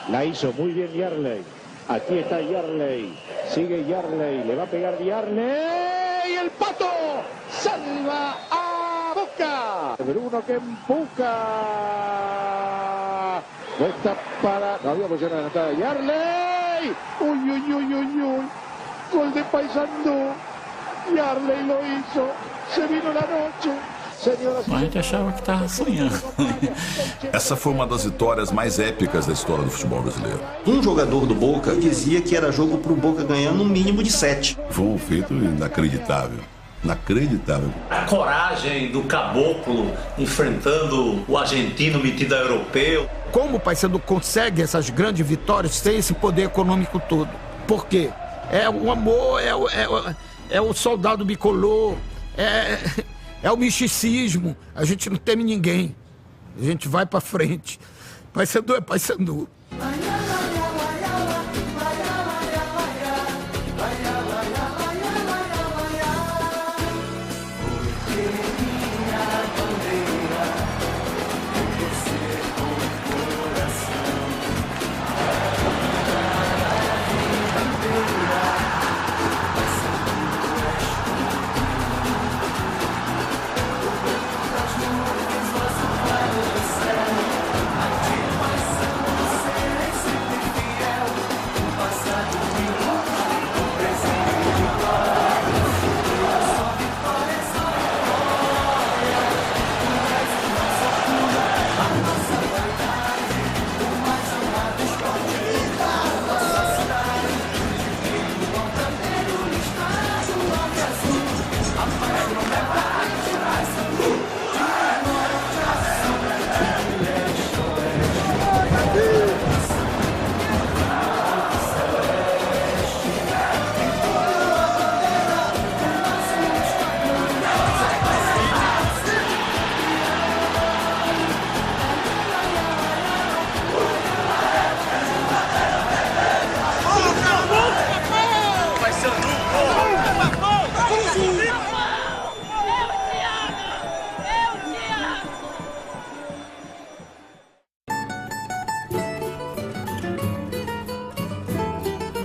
La hizo muy bien Yarley. Aquí está Yarley. Sigue Yarley. Le va a pegar Yarley. Y el Pato salva a Boca. Bruno que empuja. No está para... No había posición adelantada de Yarley. Uy, uy, uy, uy, uy. Gol de Paysandú. Yarley lo hizo. Se vino la noche. A gente achava que estava sonhando. Essa foi uma das vitórias mais épicas da história do futebol brasileiro. Um jogador do Boca dizia que era jogo para o Boca ganhar no mínimo de 7. Foi um feito inacreditável. Inacreditável. A coragem do Caboclo enfrentando o argentino metido a europeu. Como o Paysandu consegue essas grandes vitórias sem esse poder econômico todo? Por quê? É o amor, é o soldado bicolor, é o misticismo. A gente não teme ninguém. A gente vai pra frente. Paysandu é Paysandu.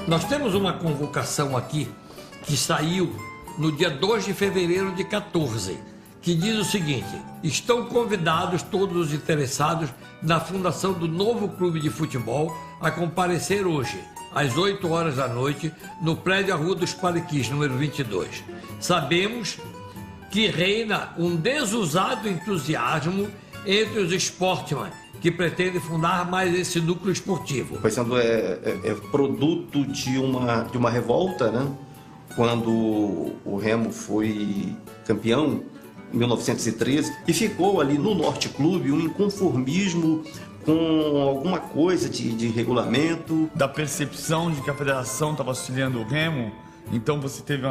Nós temos uma convocação aqui que saiu no dia 2 de fevereiro de 14, que diz o seguinte: estão convidados todos os interessados na fundação do novo clube de futebol a comparecer hoje, às 8 horas da noite, no prédio Rua dos Pariquis, número 22. Sabemos que reina um desusado entusiasmo entre os sportmen que pretende fundar mais esse núcleo esportivo. O Paysandu é produto de uma revolta, né? Quando o Remo foi campeão, em 1913, e ficou ali no Norte Clube um inconformismo com alguma coisa de regulamento. Da percepção de que a federação estava auxiliando o Remo, então você teve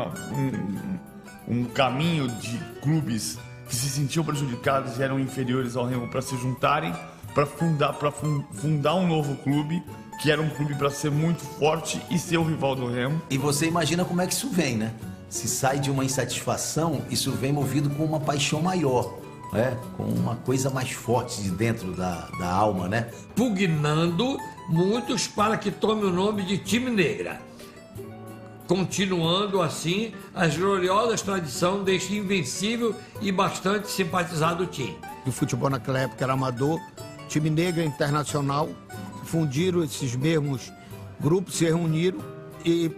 um caminho de clubes que se sentiam prejudicados e eram inferiores ao Remo para se juntarem, para fundar um novo clube, que era um clube para ser muito forte e ser o rival do Remo. E você imagina como é que isso vem, né? Se sai de uma insatisfação, isso vem movido com uma paixão maior, né? Com uma coisa mais forte de dentro da alma, né? Pugnando muitos para que tome o nome de Time Negra, continuando assim as gloriosas tradições deste invencível e bastante simpatizado time. O futebol naquela época era amador, Time Negra Internacional, fundiram esses mesmos grupos, se reuniram e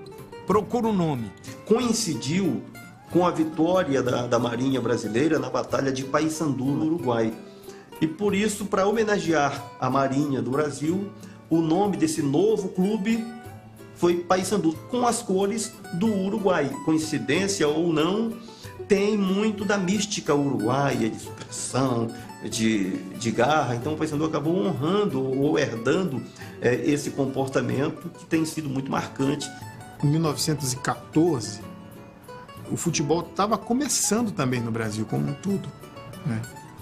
procuram um nome. Coincidiu com a vitória da Marinha Brasileira na Batalha de Paysandu, no Uruguai. E por isso, para homenagear a Marinha do Brasil, o nome desse novo clube foi Paysandu, com as cores do Uruguai. Coincidência ou não, tem muito da mística uruguaia, de supressão, de garra. Então o Paysandu acabou honrando ou herdando esse comportamento que tem sido muito marcante. Em 1914, o futebol estava começando também no Brasil, como um todo, né?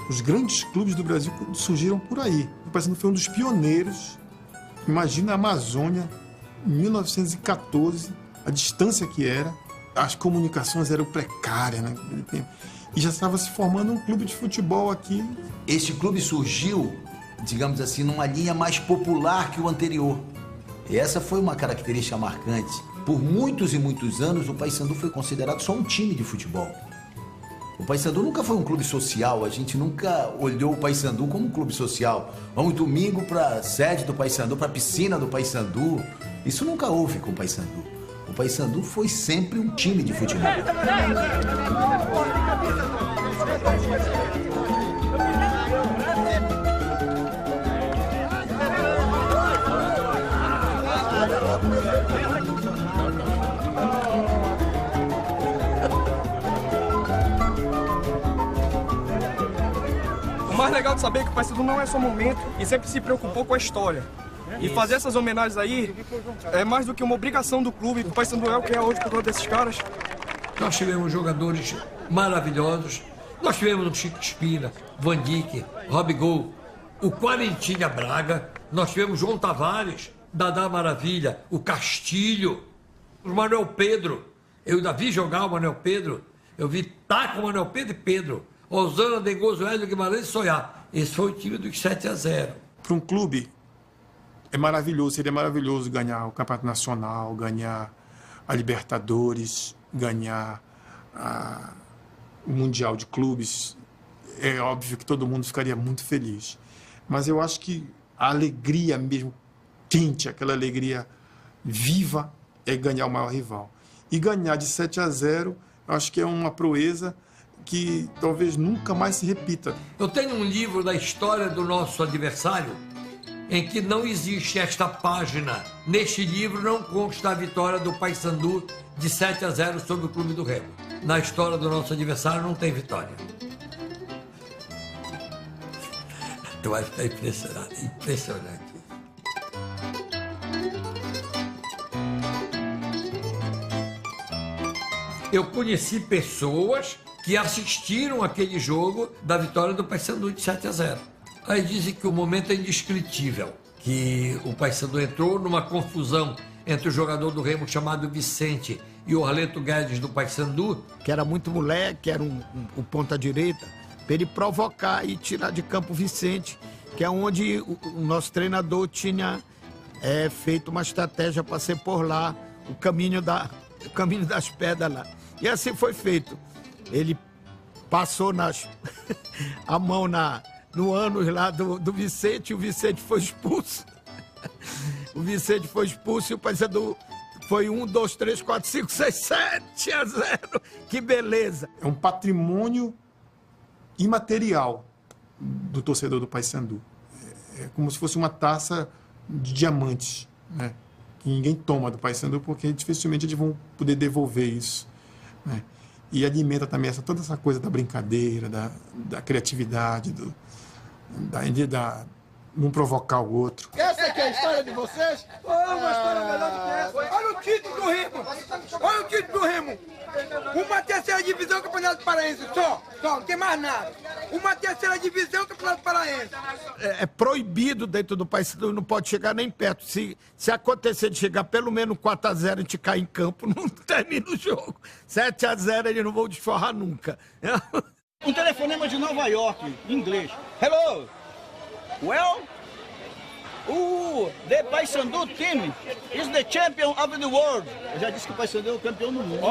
Os grandes clubes do Brasil surgiram por aí. O Paysandu foi um dos pioneiros. Imagina a Amazônia, em 1914, a distância que era, as comunicações eram precárias, né? E já estava se formando um clube de futebol aqui. Este clube surgiu digamos assim, numa linha mais popular que o anterior. E essa foi uma característica marcante. Por muitos e muitos anos, o Paysandu foi considerado só um time de futebol. O Paysandu nunca foi um clube social, a gente nunca olhou o Paysandu como um clube social. Vamos domingo para a sede do Paysandu, para a piscina do Paysandu. Isso nunca houve com o Paysandu. O Paysandu foi sempre um time de futebol. O mais legal de saber é que o Paysandu não é só momento e sempre se preocupou com a história. E fazer essas homenagens aí é mais do que uma obrigação do clube. O Paysandu é o que é hoje por conta desses caras. Nós tivemos jogadores maravilhosos. Nós tivemos o Chico Espina, Van Dijk, Rob Gol, o Quarentinha Braga. Nós tivemos João Tavares, Dadá Maravilha, o Castilho, o Manuel Pedro. Eu ainda vi jogar o Manuel Pedro. Eu vi taco o Manuel Pedro e Pedro. Osana, Dengoso, Hélio Guimarães e Soiá. Esse foi o time dos 7-0. Para um clube, é maravilhoso, seria maravilhoso ganhar o Campeonato Nacional, ganhar a Libertadores, ganhar o Mundial de Clubes. É óbvio que todo mundo ficaria muito feliz. Mas eu acho que a alegria mesmo quente, aquela alegria viva, é ganhar o maior rival. E ganhar de 7-0, eu acho que é uma proeza que talvez nunca mais se repita. Eu tenho um livro da história do nosso adversário em que não existe esta página. Neste livro não consta a vitória do Paysandu de 7-0 sobre o Clube do Remo. Na história do nosso adversário não tem vitória. Tu vai ficar impressionado, impressionante. Eu conheci pessoas que assistiram aquele jogo da vitória do Paysandu de 7-0. Aí dizem que o momento é indescritível, que o Paysandu entrou numa confusão entre o jogador do Remo chamado Vicente e o Arleto Guedes do Paysandu, que era muito moleque, que era o ponta-direita, para ele provocar e tirar de campo o Vicente, que é onde o nosso treinador tinha feito uma estratégia para ser por lá o caminho das pedras lá. E assim foi feito. Ele passou a mão no ânus lá do Vicente, e o Vicente foi expulso. O Vicente foi expulso e o Paysandu foi 1, 2, 3, 4, 5, 6, 7-0. Que beleza! É um patrimônio imaterial do torcedor do Paysandu. É como se fosse uma taça de diamantes, né? Que ninguém toma do Paysandu, porque dificilmente eles vão poder devolver isso, né? E alimenta também toda essa coisa da brincadeira, da criatividade, da não provocar o outro. Essa aqui é a história de vocês? Uma história melhor do que essa. Olha o título do Remo. Olha o título do Remo. Uma terceira divisão, Campeonato Paraense. Só, não tem mais nada. Uma terceira divisão, Campeonato Paraense. É proibido dentro do Paysandu, não pode chegar nem perto. Se acontecer de chegar pelo menos 4-0 e a gente cair em campo, não termina o jogo. 7-0 eles não vão desforrar nunca. Um telefonema de Nova York, em inglês. Hello! Well, the Paysandu team is the champion of the world. Eu já disse que o Paysandu é o campeão do mundo.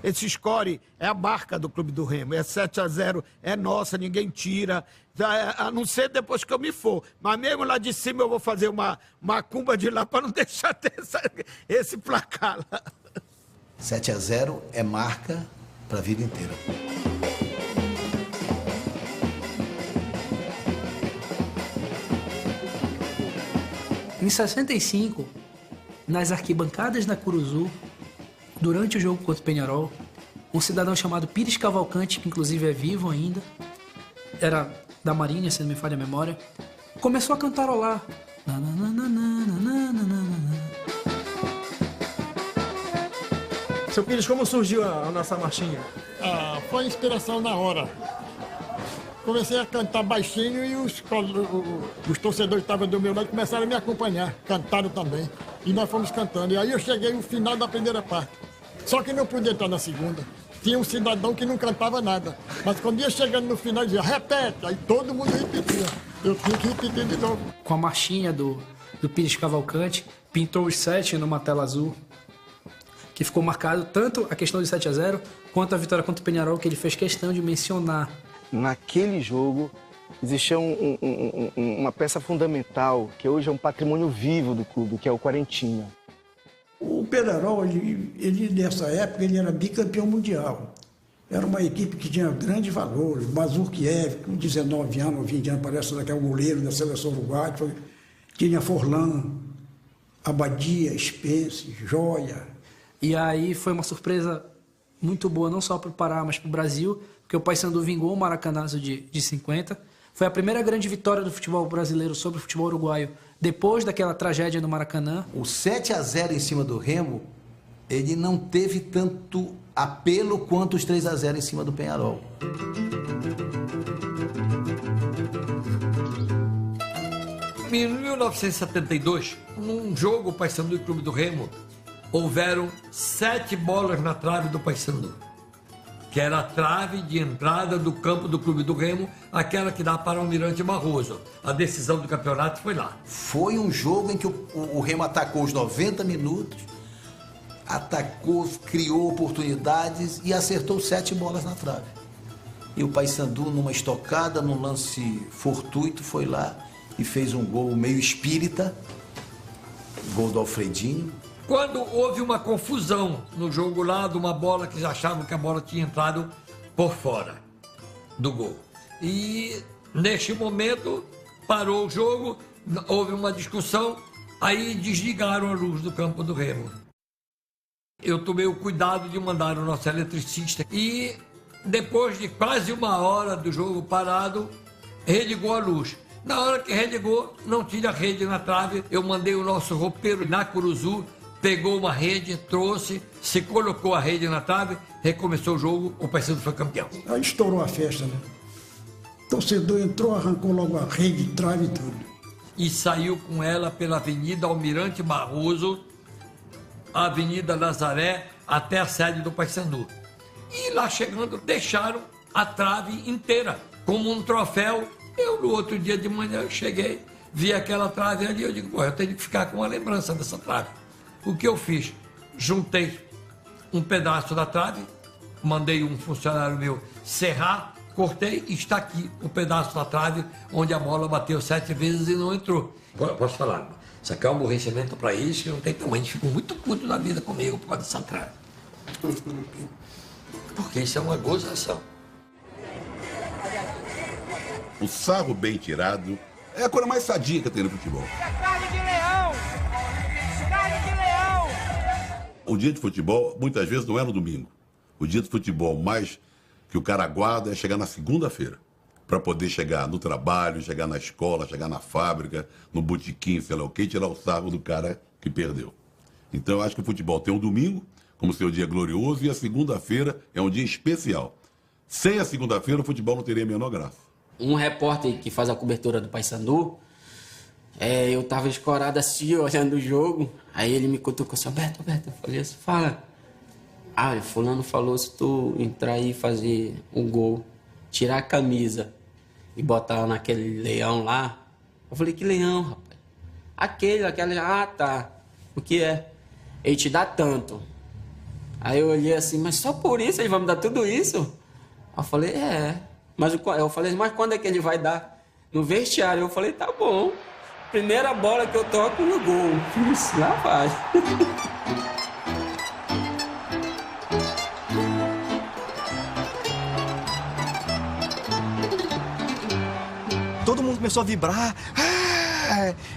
Esse score é a marca do Clube do Remo. É 7-0, é nossa, ninguém tira. A não ser depois que eu me for. Mas mesmo lá de cima eu vou fazer uma macumba de lá para não deixar ter esse placar lá. 7-0 é marca para a vida inteira. Em 65, nas arquibancadas da Curuzu, durante o jogo contra o Peñarol, um cidadão chamado Pires Cavalcante, que inclusive é vivo ainda, era da Marinha, se não me falha a memória, começou a cantarolar. Seu Pires, como surgiu a nossa marchinha? Foi inspiração na hora. Comecei a cantar baixinho e os torcedores que estavam do meu lado começaram a me acompanhar, cantaram também. E nós fomos cantando. E aí eu cheguei no final da primeira parte. Só que não pude entrar na segunda. tinha um cidadão que não cantava nada. Mas quando ia chegando no final, dizia, repete. Aí todo mundo repetia. Eu tinha que repetir de novo. Com a marchinha do Pires Cavalcante, pintou os 7 numa tela azul, que ficou marcado tanto a questão de 7-0, quanto a vitória contra o Peñarol, que ele fez questão de mencionar. Naquele jogo, existia uma peça fundamental, que hoje é um patrimônio vivo do clube, que é o Quarentinha. O Peñarol, ele nessa época, ele era bicampeão mundial. Era uma equipe que tinha grandes valores. Mazurkiev, com 19 anos, 20 anos, parece que é o goleiro da seleção uruguaia. Tinha Forlan, Abadia, Spence, Joia. E aí foi uma surpresa muito boa, não só para o Pará, mas para o Brasil, porque o Paysandu vingou o Maracanazo de 50. Foi a primeira grande vitória do futebol brasileiro sobre o futebol uruguaio, depois daquela tragédia no Maracanã. O 7-0 em cima do Remo, ele não teve tanto apelo quanto os 3-0 em cima do Peñarol. Em 1972, num jogo Paysandu e Clube do Remo, houveram 7 bolas na trave do Paysandu, que era a trave de entrada do campo do Clube do Remo, aquela que dá para o Almirante Barroso. A decisão do campeonato foi lá. Foi um jogo em que o Remo atacou os 90 minutos, atacou, criou oportunidades e acertou 7 bolas na trave. E o Paysandu, numa estocada, num lance fortuito, foi lá e fez um gol meio espírita, gol do Alfredinho. Quando houve uma confusão no jogo lá, de uma bola que já achavam que a bola tinha entrado por fora do gol. E neste momento parou o jogo, houve uma discussão, aí desligaram a luz do campo do Remo. Eu tomei o cuidado de mandar o nosso eletricista e depois de quase 1 hora do jogo parado, religou a luz. Na hora que religou, não tinha rede na trave, eu mandei o nosso roupeiro na Curuzu, pegou uma rede, trouxe, se colocou a rede na trave, recomeçou o jogo, o Paysandu foi campeão. Aí estourou a festa, né? O torcedor entrou, arrancou logo a rede, trave e tudo. E saiu com ela pela Avenida Almirante Barroso, a Avenida Nazaré, até a sede do Paysandu. E lá chegando, deixaram a trave inteira, como um troféu. Eu, no outro dia de manhã, eu cheguei, vi aquela trave ali, eu digo, pô, eu tenho que ficar com uma lembrança dessa trave. O que eu fiz? Juntei um pedaço da trave, mandei um funcionário meu serrar, cortei e está aqui o pedaço da trave onde a bola bateu 7 vezes e não entrou. Posso falar? Isso aqui é um aborrecimento para eles que não tem tamanho. Eles ficam muito putos da vida comigo por causa dessa trave. Porque isso é uma gozação. O sarro bem tirado é a coisa mais sadia que tem no futebol. Carne de leão! Carne de leão! O dia de futebol, muitas vezes, não é no domingo. O dia de futebol mais que o cara aguarda é chegar na segunda-feira. Para poder chegar no trabalho, chegar na escola, chegar na fábrica, no botequim, sei lá o quê, tirar o sarro do cara que perdeu. Então eu acho que o futebol tem o domingo como seu dia glorioso e a segunda-feira é um dia especial. Sem a segunda-feira o futebol não teria a menor graça. Um repórter que faz a cobertura do Paysandu, eu tava escorado assim, olhando o jogo, aí ele me cutucou assim, Alberto, eu falei assim, fala. Ah, fulano falou, se tu entrar aí e fazer um gol, tirar a camisa e botar naquele leão lá. Eu falei, que leão, rapaz? Aquele, ah, tá. O que é? Ele te dá tanto. Aí eu olhei assim, mas só por isso ele vai me dar tudo isso? Aí eu falei, Mas eu falei, mas quando é que ele vai dar? No vestiário. Eu falei, tá bom. Primeira bola que eu toco no gol. Isso, lá vai. Todo mundo começou a vibrar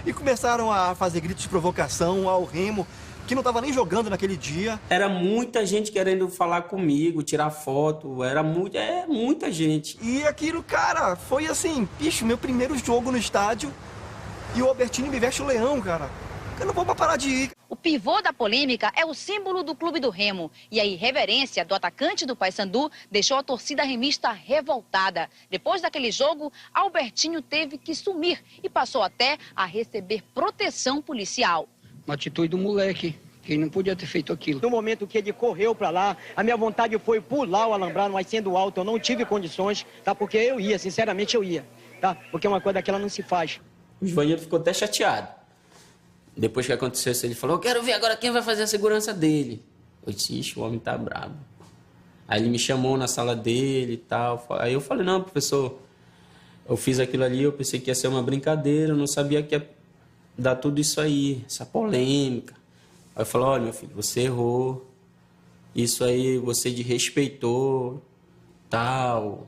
e começaram a fazer gritos de provocação ao Remo, que não estava nem jogando naquele dia. Era muita gente querendo falar comigo, tirar foto, era muita gente. E aquilo, cara, foi assim, bicho, meu primeiro jogo no estádio e o Albertini me veste o leão, cara. Eu não vou parar de ir. O pivô da polêmica é o símbolo do Clube do Remo. E a irreverência do atacante do Paysandu deixou a torcida remista revoltada. Depois daquele jogo, Albertinho teve que sumir e passou até a receber proteção policial. Uma atitude do moleque Que ele não podia ter feito aquilo. No momento que ele correu para lá, a minha vontade foi pular o alambrado, mas sendo alto eu não tive condições, tá? Porque eu ia, sinceramente eu ia, tá? Porque uma coisa daquela não se faz. O Ivanildo ficou até chateado. Depois que aconteceu isso, ele falou, eu quero ver agora quem vai fazer a segurança dele. Eu disse, ixi, o homem tá bravo. Aí ele me chamou na sala dele e tal. Aí eu falei, não, professor, eu fiz aquilo ali, eu pensei que ia ser uma brincadeira, eu não sabia que ia dar tudo isso aí, essa polêmica. Aí eu falei, olha, meu filho, você errou, isso aí você desrespeitou, tal,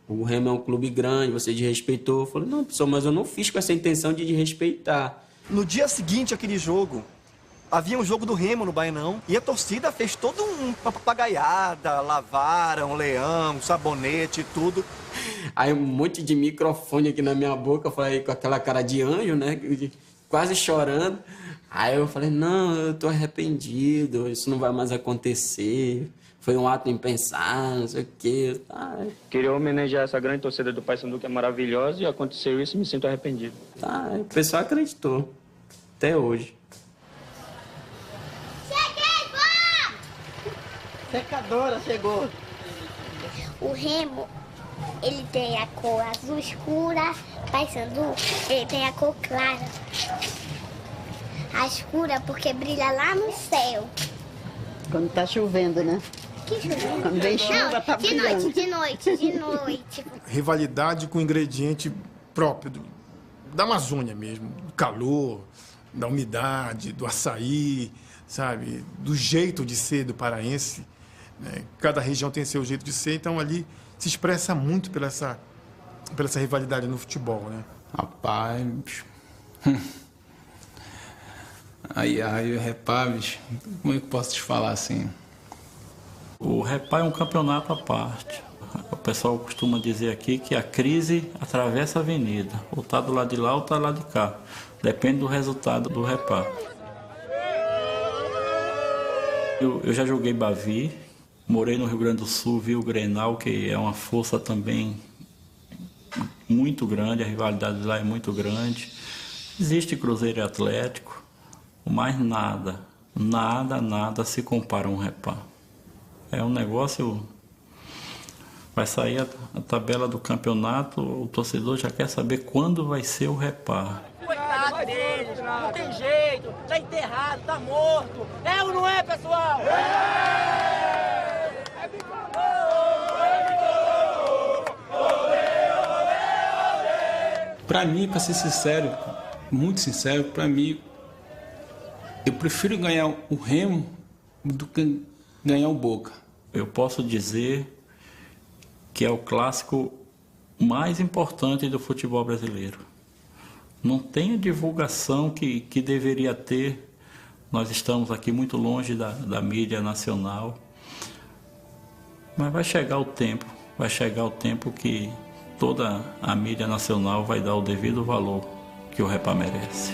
o Remo é um clube grande, você desrespeitou. Eu falei, não, professor, mas eu não fiz com essa intenção de desrespeitar. No dia seguinte àquele jogo, havia um jogo do Remo no Bainão e a torcida fez todo uma papagaiada, lavaram, leão, sabonete, tudo. Aí um monte de microfone aqui na minha boca, eu falei com aquela cara de anjo, né, quase chorando. Aí eu falei, não, eu tô arrependido, isso não vai mais acontecer, foi um ato impensado, não sei o quê. Queria homenagear essa grande torcida do Paysandu, que é maravilhosa, e aconteceu isso e me sinto arrependido. O pessoal acreditou, até hoje. Secadora chegou. O Remo, ele tem a cor azul escura. Paysandu, ele tem a cor clara. A escura porque brilha lá no céu. Quando tá chovendo, né? Que chovendo? Quando vem chuva, tá brilhando. De noite. Rivalidade com ingrediente próprio da Amazônia mesmo. Do calor, da umidade, do açaí, sabe? Do jeito de ser do paraense. Cada região tem seu jeito de ser, então ali se expressa muito pela essa rivalidade no futebol, né? Rapaz, aí o Repá, bicho, como é que eu posso te falar assim? O Repá é um campeonato à parte. O pessoal costuma dizer aqui que a crise atravessa a avenida. Ou tá do lado de lá ou tá do lado de cá. Depende do resultado do Repá. Eu já joguei Bavi. Morei no Rio Grande do Sul, vi o Grenal, que é uma força também muito grande, a rivalidade lá é muito grande. Existe Cruzeiro e Atlético, mas nada se compara a um Repá. É um negócio... Vai sair a tabela do campeonato, o torcedor já quer saber quando vai ser o Repá. Coitado deles, não tem jeito, tá enterrado, tá morto. É ou não é, pessoal? Pra mim, pra ser sincero, muito sincero, pra mim, eu prefiro ganhar o Remo do que ganhar o Boca. Eu posso dizer que é o clássico mais importante do futebol brasileiro. Não tem a divulgação que deveria ter. Nós estamos aqui muito longe da mídia nacional. Mas vai chegar o tempo que toda a mídia nacional vai dar o devido valor que o Repá merece.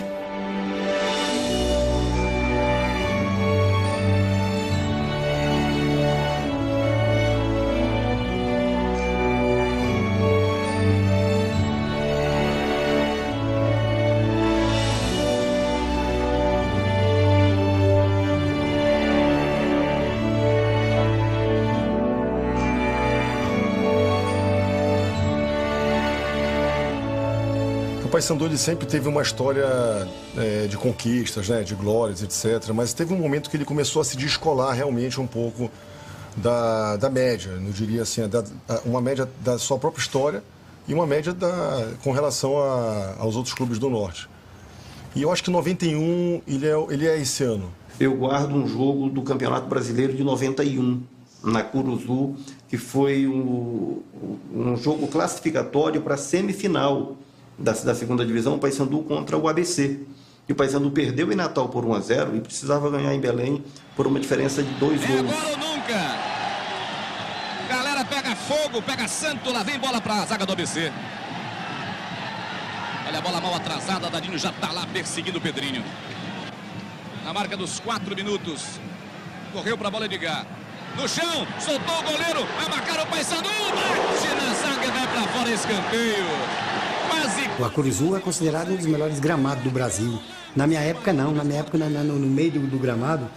O Paysandu ele sempre teve uma história de conquistas, né, de glórias, etc. Mas teve um momento que ele começou a se descolar realmente um pouco da média, não diria assim, uma média da sua própria história e uma média com relação aos outros clubes do Norte. E eu acho que 91 ele é esse ano. Eu guardo um jogo do Campeonato Brasileiro de 91, na Curuzu, que foi um jogo classificatório para a semifinal da segunda divisão, o Paysandu contra o ABC. E o Paysandu perdeu em Natal por 1-0 e precisava ganhar em Belém por uma diferença de 2 gols. Agora ou nunca! Galera pega fogo, pega santo, lá vem bola para a zaga do ABC. Olha a bola mal atrasada, Dadinho já está lá perseguindo o Pedrinho. Na marca dos 4 minutos, correu para a bola Edgar. No chão, soltou o goleiro, vai marcar o Paysandu, bate na zaga e vai para fora, escanteio. O Acuruzu é considerado um dos melhores gramados do Brasil. Na minha época, não. Na minha época, no meio do gramado,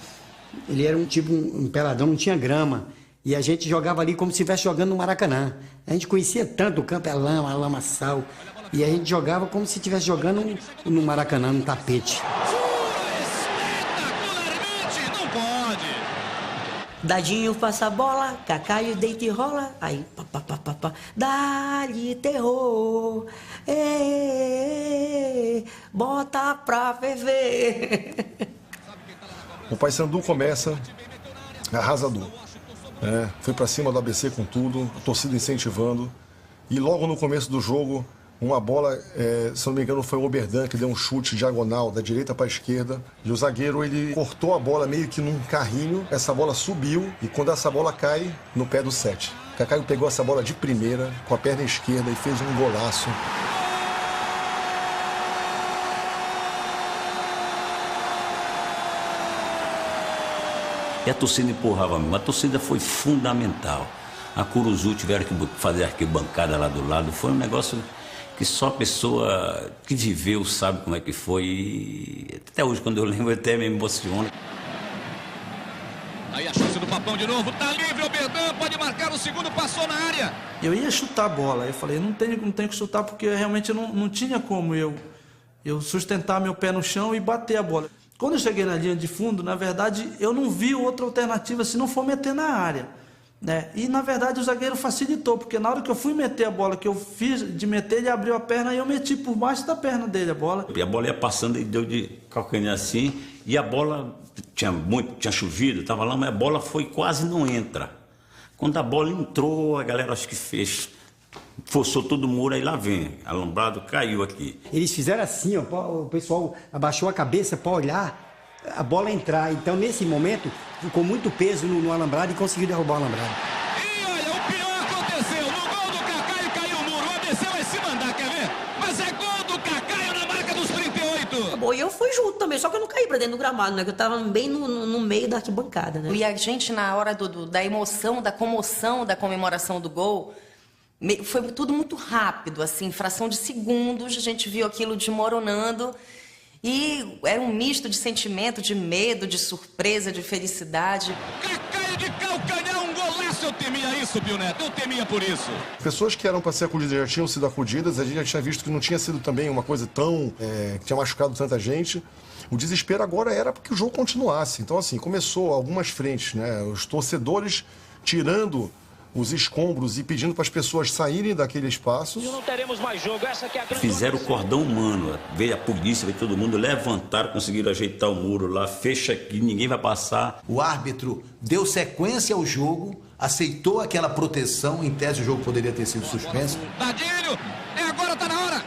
ele era um peladão, não tinha grama. E a gente jogava ali como se estivesse jogando no Maracanã. A gente conhecia tanto o campo, é lama, lamaçal. E a gente jogava como se estivesse jogando no Maracanã, num tapete. Não pode. Dadinho passa a bola, Cacaio deita e rola. Aí, pá, dá-lhe terror. Bota pra ferver. O Paysandu começa arrasador. Foi pra cima do ABC com tudo, a torcida incentivando. E logo no começo do jogo, uma bola, se não me engano, foi o Oberdan que deu um chute diagonal da direita para a esquerda. E o zagueiro, ele cortou a bola meio que num carrinho. Essa bola subiu e quando essa bola cai no pé do 7. Cacaio pegou essa bola de primeira com a perna esquerda e fez um golaço. E a torcida empurrava mesmo. A torcida foi fundamental. A Curuzu tiveram que fazer arquibancada lá do lado. Foi um negócio que só a pessoa que viveu sabe como é que foi. E até hoje, quando eu lembro, até me emociona. Aí a chance do Papão de novo. Tá livre, Oberdan, pode marcar o segundo, passou na área. Eu ia chutar a bola. Eu falei, não tenho que chutar porque realmente não tinha como eu sustentar meu pé no chão e bater a bola. Quando eu cheguei na linha de fundo, na verdade, eu não vi outra alternativa se não for meter na área, né? E, na verdade, o zagueiro facilitou, porque na hora que eu fui meter a bola, que eu fiz de meter, ele abriu a perna e eu meti por baixo da perna dele a bola. E a bola ia passando e deu de calcanhar assim, e a bola tinha chovido, estava lá, mas a bola quase não entra. Quando a bola entrou, a galera acho que forçou todo o muro, aí lá vem, alambrado caiu aqui. Eles fizeram assim, ó, o pessoal abaixou a cabeça para olhar a bola entrar. Então, nesse momento, ficou muito peso no alambrado e conseguiu derrubar o alambrado. E olha, o pior aconteceu. No gol do Cacaio caiu o muro. O ABC vai se mandar, quer ver? Mas é gol do Cacaio na marca dos 38. Bom, e eu fui junto também, só que eu não caí pra dentro do gramado, né? Que eu tava bem no meio da arquibancada, né? E a gente, na hora da emoção, da comoção, da comemoração do gol, foi tudo muito rápido, assim, fração de segundos, a gente viu aquilo desmoronando e era um misto de sentimento, de medo, de surpresa, de felicidade. Cacaio de calcanhar, um golaço, eu temia isso, Pio Neto, eu temia por isso. Pessoas que eram para ser acudidas já tinham sido acudidas, a gente já tinha visto que não tinha sido também uma coisa tão... que tinha machucado tanta gente. O desespero agora era para que o jogo continuasse. Então, assim, começou algumas frentes, né? Os torcedores tirando os escombros e pedindo para as pessoas saírem daquele espaço. Não teremos mais jogo. Essa que é a grande... Fizeram o cordão humano, veio a polícia, veio todo mundo, levantaram, conseguiram ajeitar o muro lá, fecha aqui, ninguém vai passar. O árbitro deu sequência ao jogo, aceitou aquela proteção, em tese o jogo poderia ter sido suspenso. Dadinho, agora tá na hora.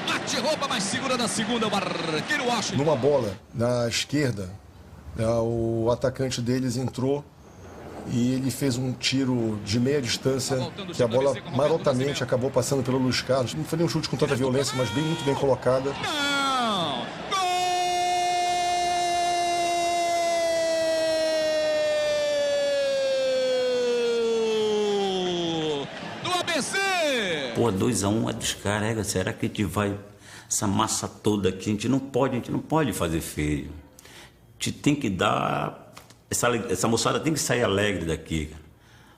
Bate roupa, mas segura na segunda, o arqueiro Washington. Numa bola na esquerda, o atacante deles entrou e ele fez um tiro de meia distância, que a bola marotamente acabou passando pelo Luiz Carlos. Não foi nem um chute com tanta violência, mas muito bem colocada. Não! Gol do ABC! Pô, 2-1 é descarrega. Será que a gente vai... Essa massa toda aqui, a gente não pode fazer feio. A gente tem que dar... Essa moçada tem que sair alegre daqui, cara.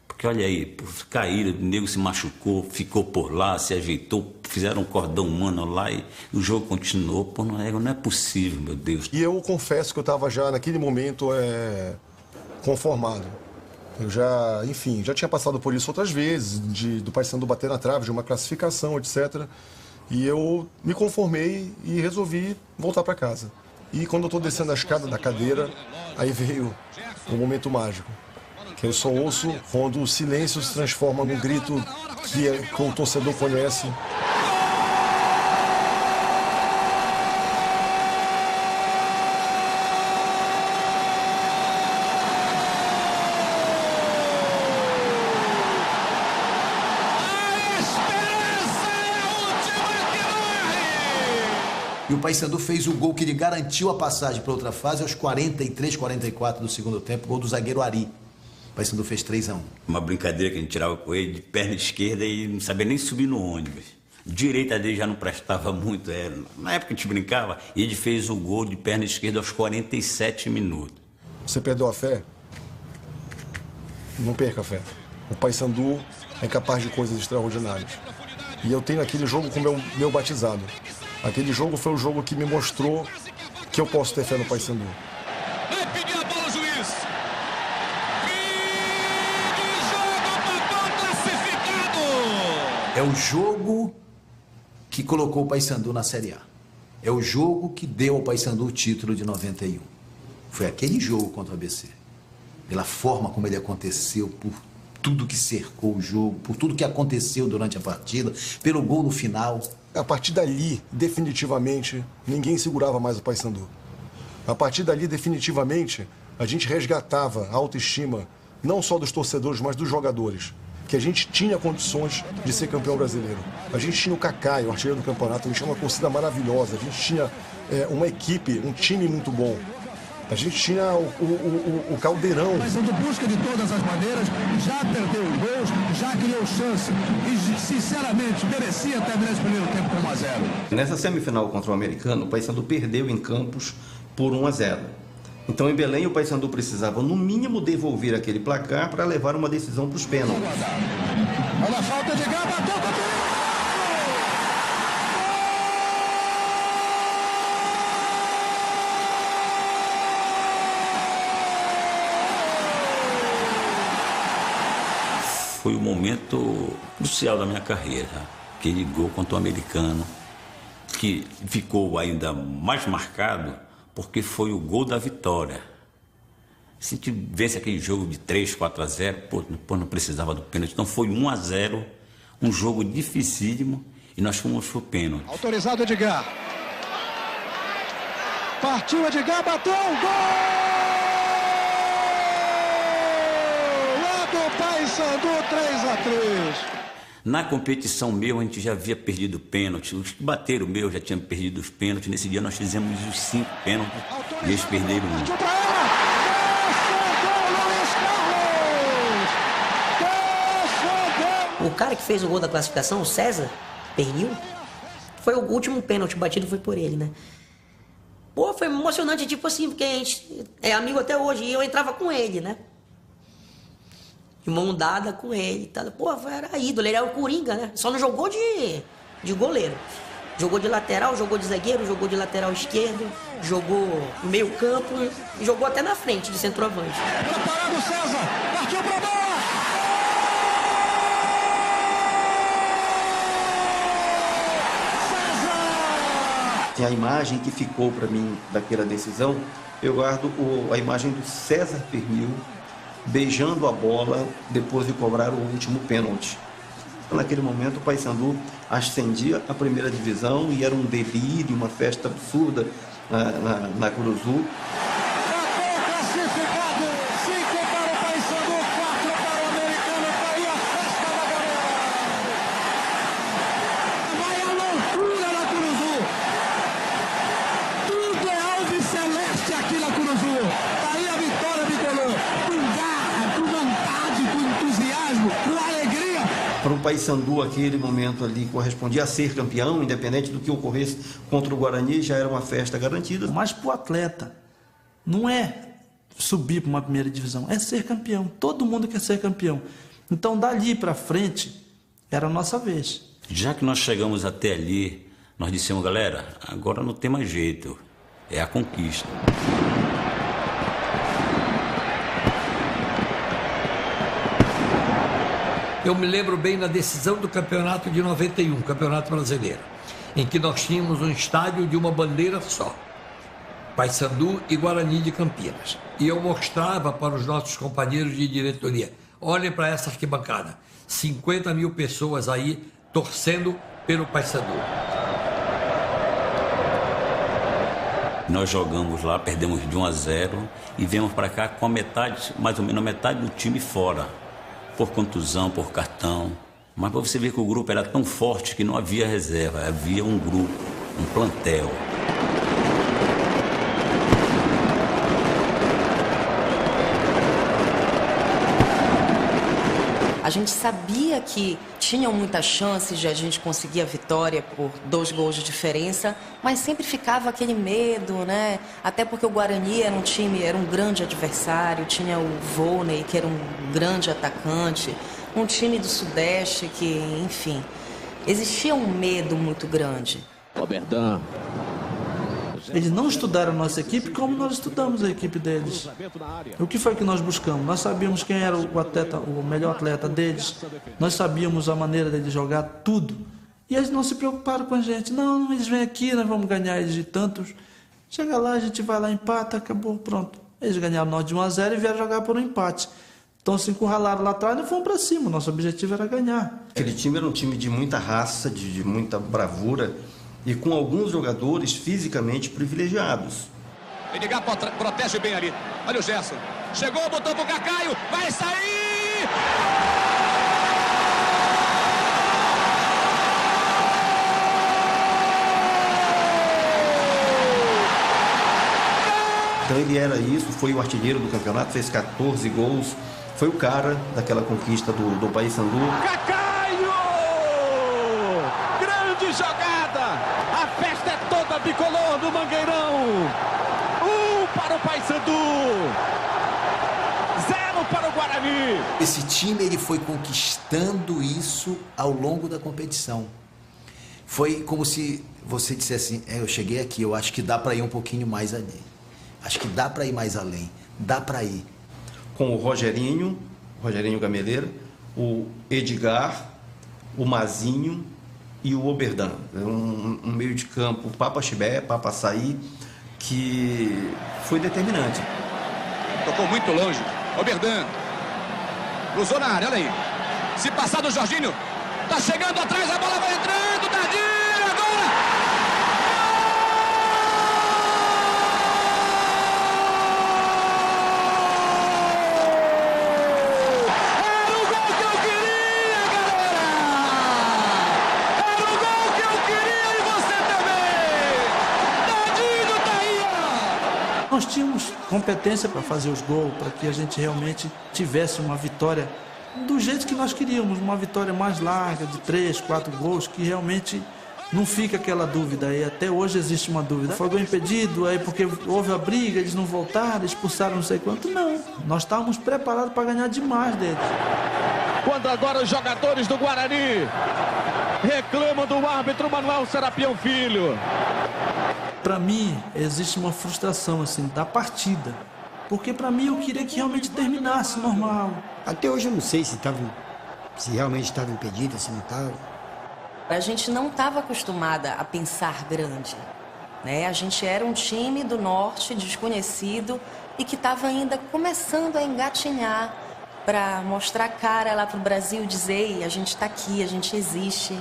Porque olha aí, caíram, o nego se machucou, ficou por lá, se ajeitou, fizeram um cordão humano lá e o jogo continuou. Pô, não é possível, meu Deus. E eu confesso que eu estava já naquele momento conformado. Eu já, enfim, já tinha passado por isso outras vezes, do Paysandu bater na trave, de uma classificação, etc. E eu me conformei e resolvi voltar para casa. E quando eu estou descendo a escada da cadeira, aí veio um momento mágico, que eu só ouço quando o silêncio se transforma num grito que o torcedor conhece. E o Paysandu fez o gol que lhe garantiu a passagem para outra fase aos 43, 44 do segundo tempo, gol do zagueiro Ari. O Paysandu fez 3-1. Uma brincadeira que a gente tirava com ele de perna esquerda e não sabia nem subir no ônibus. direita dele já não prestava muito. Na época que a gente brincava, e ele fez o gol de perna esquerda aos 47 minutos. Você perdeu a fé? Não perca a fé. O Paysandu é capaz de coisas extraordinárias. E eu tenho aquele jogo com meu batizado. Aquele jogo foi o jogo que me mostrou que eu posso ter fé no Paysandu. Vai pedir a bola o juiz. É o jogo que colocou o Paysandu na Série A. É o jogo que deu ao Paysandu o título de 91. Foi aquele jogo contra o ABC. Pela forma como ele aconteceu, por tudo que cercou o jogo, por tudo que aconteceu durante a partida, pelo gol no final. A partir dali, definitivamente, ninguém segurava mais o Paysandu. A partir dali, definitivamente, a gente resgatava a autoestima, não só dos torcedores, mas dos jogadores. Que a gente tinha condições de ser campeão brasileiro. A gente tinha o Kaká, o artilheiro do campeonato, a gente tinha uma torcida maravilhosa, a gente tinha uma equipe, um time muito bom. A gente tinha o Caldeirão. Mas em busca de todas as maneiras, já perdeu os gols, já criou chance e, sinceramente, merecia terminar esse primeiro tempo com 1-0. Nessa semifinal contra o Americano, o Paysandu perdeu em Campos por 1-0. Então, em Belém, o Paysandu precisava, no mínimo, devolver aquele placar para levar uma decisão para os pênaltis. Olha a falta de Gá, bateu também! Foi o momento crucial da minha carreira. Aquele gol contra o Americano, que ficou ainda mais marcado porque foi o gol da vitória. Se a gente vence aquele jogo de 3, 4-0, pô, não precisava do pênalti. Então foi 1-0, um jogo dificílimo e nós fomos pro pênalti. Autorizado Edgar. Partiu Edgar, bateu, gol! Paysandu 3-3. Na competição meu, a gente já havia perdido o pênalti. Os que bateram o meu já tinham perdido os pênaltis. Nesse dia nós fizemos os 5 pênaltis e eles perderam um. O cara que fez o gol da classificação, o César Pernil, foi o último pênalti batido, foi por ele, né? Pô, foi emocionante, tipo assim, porque a gente é amigo até hoje e eu entrava com ele, né? De mão dada com ele, tá? Pô, era ídolo, ele era o Coringa, né? Só não jogou de goleiro. Jogou de lateral, jogou de zagueiro, jogou de lateral esquerdo, jogou no meio campo e jogou até na frente, de centroavante. Preparado César, partiu pra bola! Tem a imagem que ficou para mim daquela decisão, eu guardo a imagem do César Pernil beijando a bola depois de cobrar o último pênalti. Naquele momento o Paysandu ascendia a primeira divisão e era um delírio, uma festa absurda na Curuzu. Classificado, 5 para o Paysandu, 4 para o Americano, tá aí a festa da galera. Vai a loucura na Curuzu. Tudo é alvo celeste aqui na Curuzu. Tá aí a vitória bicolor, com garra, com vontade, com entusiasmo, com alegria. Para o Paysandu, aquele momento ali correspondia a ser campeão, independente do que ocorresse contra o Guarani, já era uma festa garantida. Mas para o atleta, não é subir para uma primeira divisão, é ser campeão. Todo mundo quer ser campeão. Então, dali para frente, era a nossa vez. Já que nós chegamos até ali, nós dissemos, galera, agora não tem mais jeito, é a conquista. Eu me lembro bem na decisão do campeonato de 91, Campeonato Brasileiro, em que nós tínhamos um estádio de uma bandeira só, Paysandu e Guarani de Campinas. E eu mostrava para os nossos companheiros de diretoria, olhem para essa arquibancada, 50 mil pessoas aí torcendo pelo Paysandu. Nós jogamos lá, perdemos de 1-0 e viemos para cá com a metade, mais ou menos a metade do time fora. Por contusão, por cartão. Mas para você ver que o grupo era tão forte que não havia reserva, havia um grupo, um plantel. A A gente sabia que tinham muitas chances de a gente conseguir a vitória por 2 gols de diferença, mas sempre ficava aquele medo, né? Até porque o Guarani era um time, era um grande adversário, tinha o Volney, que era um grande atacante, um time do Sudeste que, enfim, existia um medo muito grande. Oberdan. Eles não estudaram a nossa equipe como nós estudamos a equipe deles. O que foi que nós buscamos? Nós sabíamos quem era o atleta, o melhor atleta deles. Nós sabíamos a maneira deles jogar, tudo. E eles não se preocuparam com a gente. Não, eles vêm aqui, nós vamos ganhar eles de tantos. Chega lá, a gente vai lá, empata, acabou, pronto. Eles ganharam nós de 1-0 e vieram jogar por um empate. Então se encurralaram lá atrás e foram para cima. Nosso objetivo era ganhar. Aquele time era um time de muita raça, de muita bravura, e com alguns jogadores fisicamente privilegiados. Edgar protege bem ali. Olha o Gerson. Chegou, botou pro Cacaio. Vai sair! Então ele era isso, foi o artilheiro do campeonato, fez 14 gols. Foi o cara daquela conquista do Paysandu. Cacaio! Grande jogada! A festa é toda bicolor do Mangueirão. 1 para o Paysandu. 0 para o Guarani. Esse time ele foi conquistando isso ao longo da competição. Foi como se você dissesse assim, eu cheguei aqui, eu acho que dá para ir um pouquinho mais ali. Acho que dá para ir mais além. Dá para ir. Com o Rogerinho Gameleira, o Edgar, o Mazinho e o Oberdan. Um meio de campo, Papa Chibé, Papa Açaí, que foi determinante. Tocou muito longe. Oberdan. Cruzou na área, olha aí. Se passar do Jorginho, tá chegando atrás, a bola vai entrando, Dadinho, agora! Nós tínhamos competência para fazer os gols, para que a gente realmente tivesse uma vitória do jeito que nós queríamos, uma vitória mais larga, de 3, 4 gols, que realmente não fica aquela dúvida aí. Até hoje existe uma dúvida. Foi gol impedido, aí porque houve a briga, eles não voltaram, expulsaram não sei quanto. Não, nós estávamos preparados para ganhar demais deles. Quando agora os jogadores do Guarani reclamam do árbitro Manuel Serapião Filho. Para mim, existe uma frustração assim da partida. Porque para mim eu queria que realmente terminasse normal. Até hoje eu não sei se realmente estava impedida, se não estava. A gente não estava acostumada a pensar grande, né? A gente era um time do norte, desconhecido, e que estava ainda começando a engatinhar para mostrar a cara lá pro Brasil, dizer, a gente está aqui, a gente existe.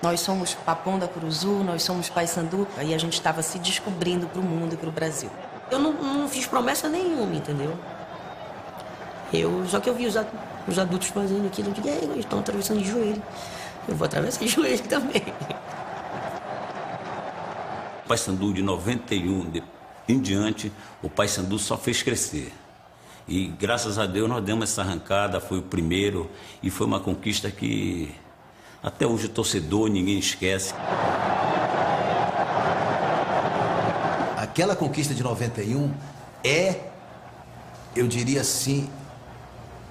Nós somos Papão da Curuzu, nós somos Paysandu. Aí a gente estava se descobrindo para o mundo e para o Brasil. Eu não fiz promessa nenhuma, entendeu? Só que eu vi os adultos fazendo aquilo. Eu digo, eles estão atravessando de joelho. Eu vou atravessar de joelho também. O Paysandu de 91 em diante, o Paysandu só fez crescer. E graças a Deus nós demos essa arrancada, foi o primeiro. E foi uma conquista que até hoje o torcedor ninguém esquece. Aquela conquista de 91 é, eu diria assim,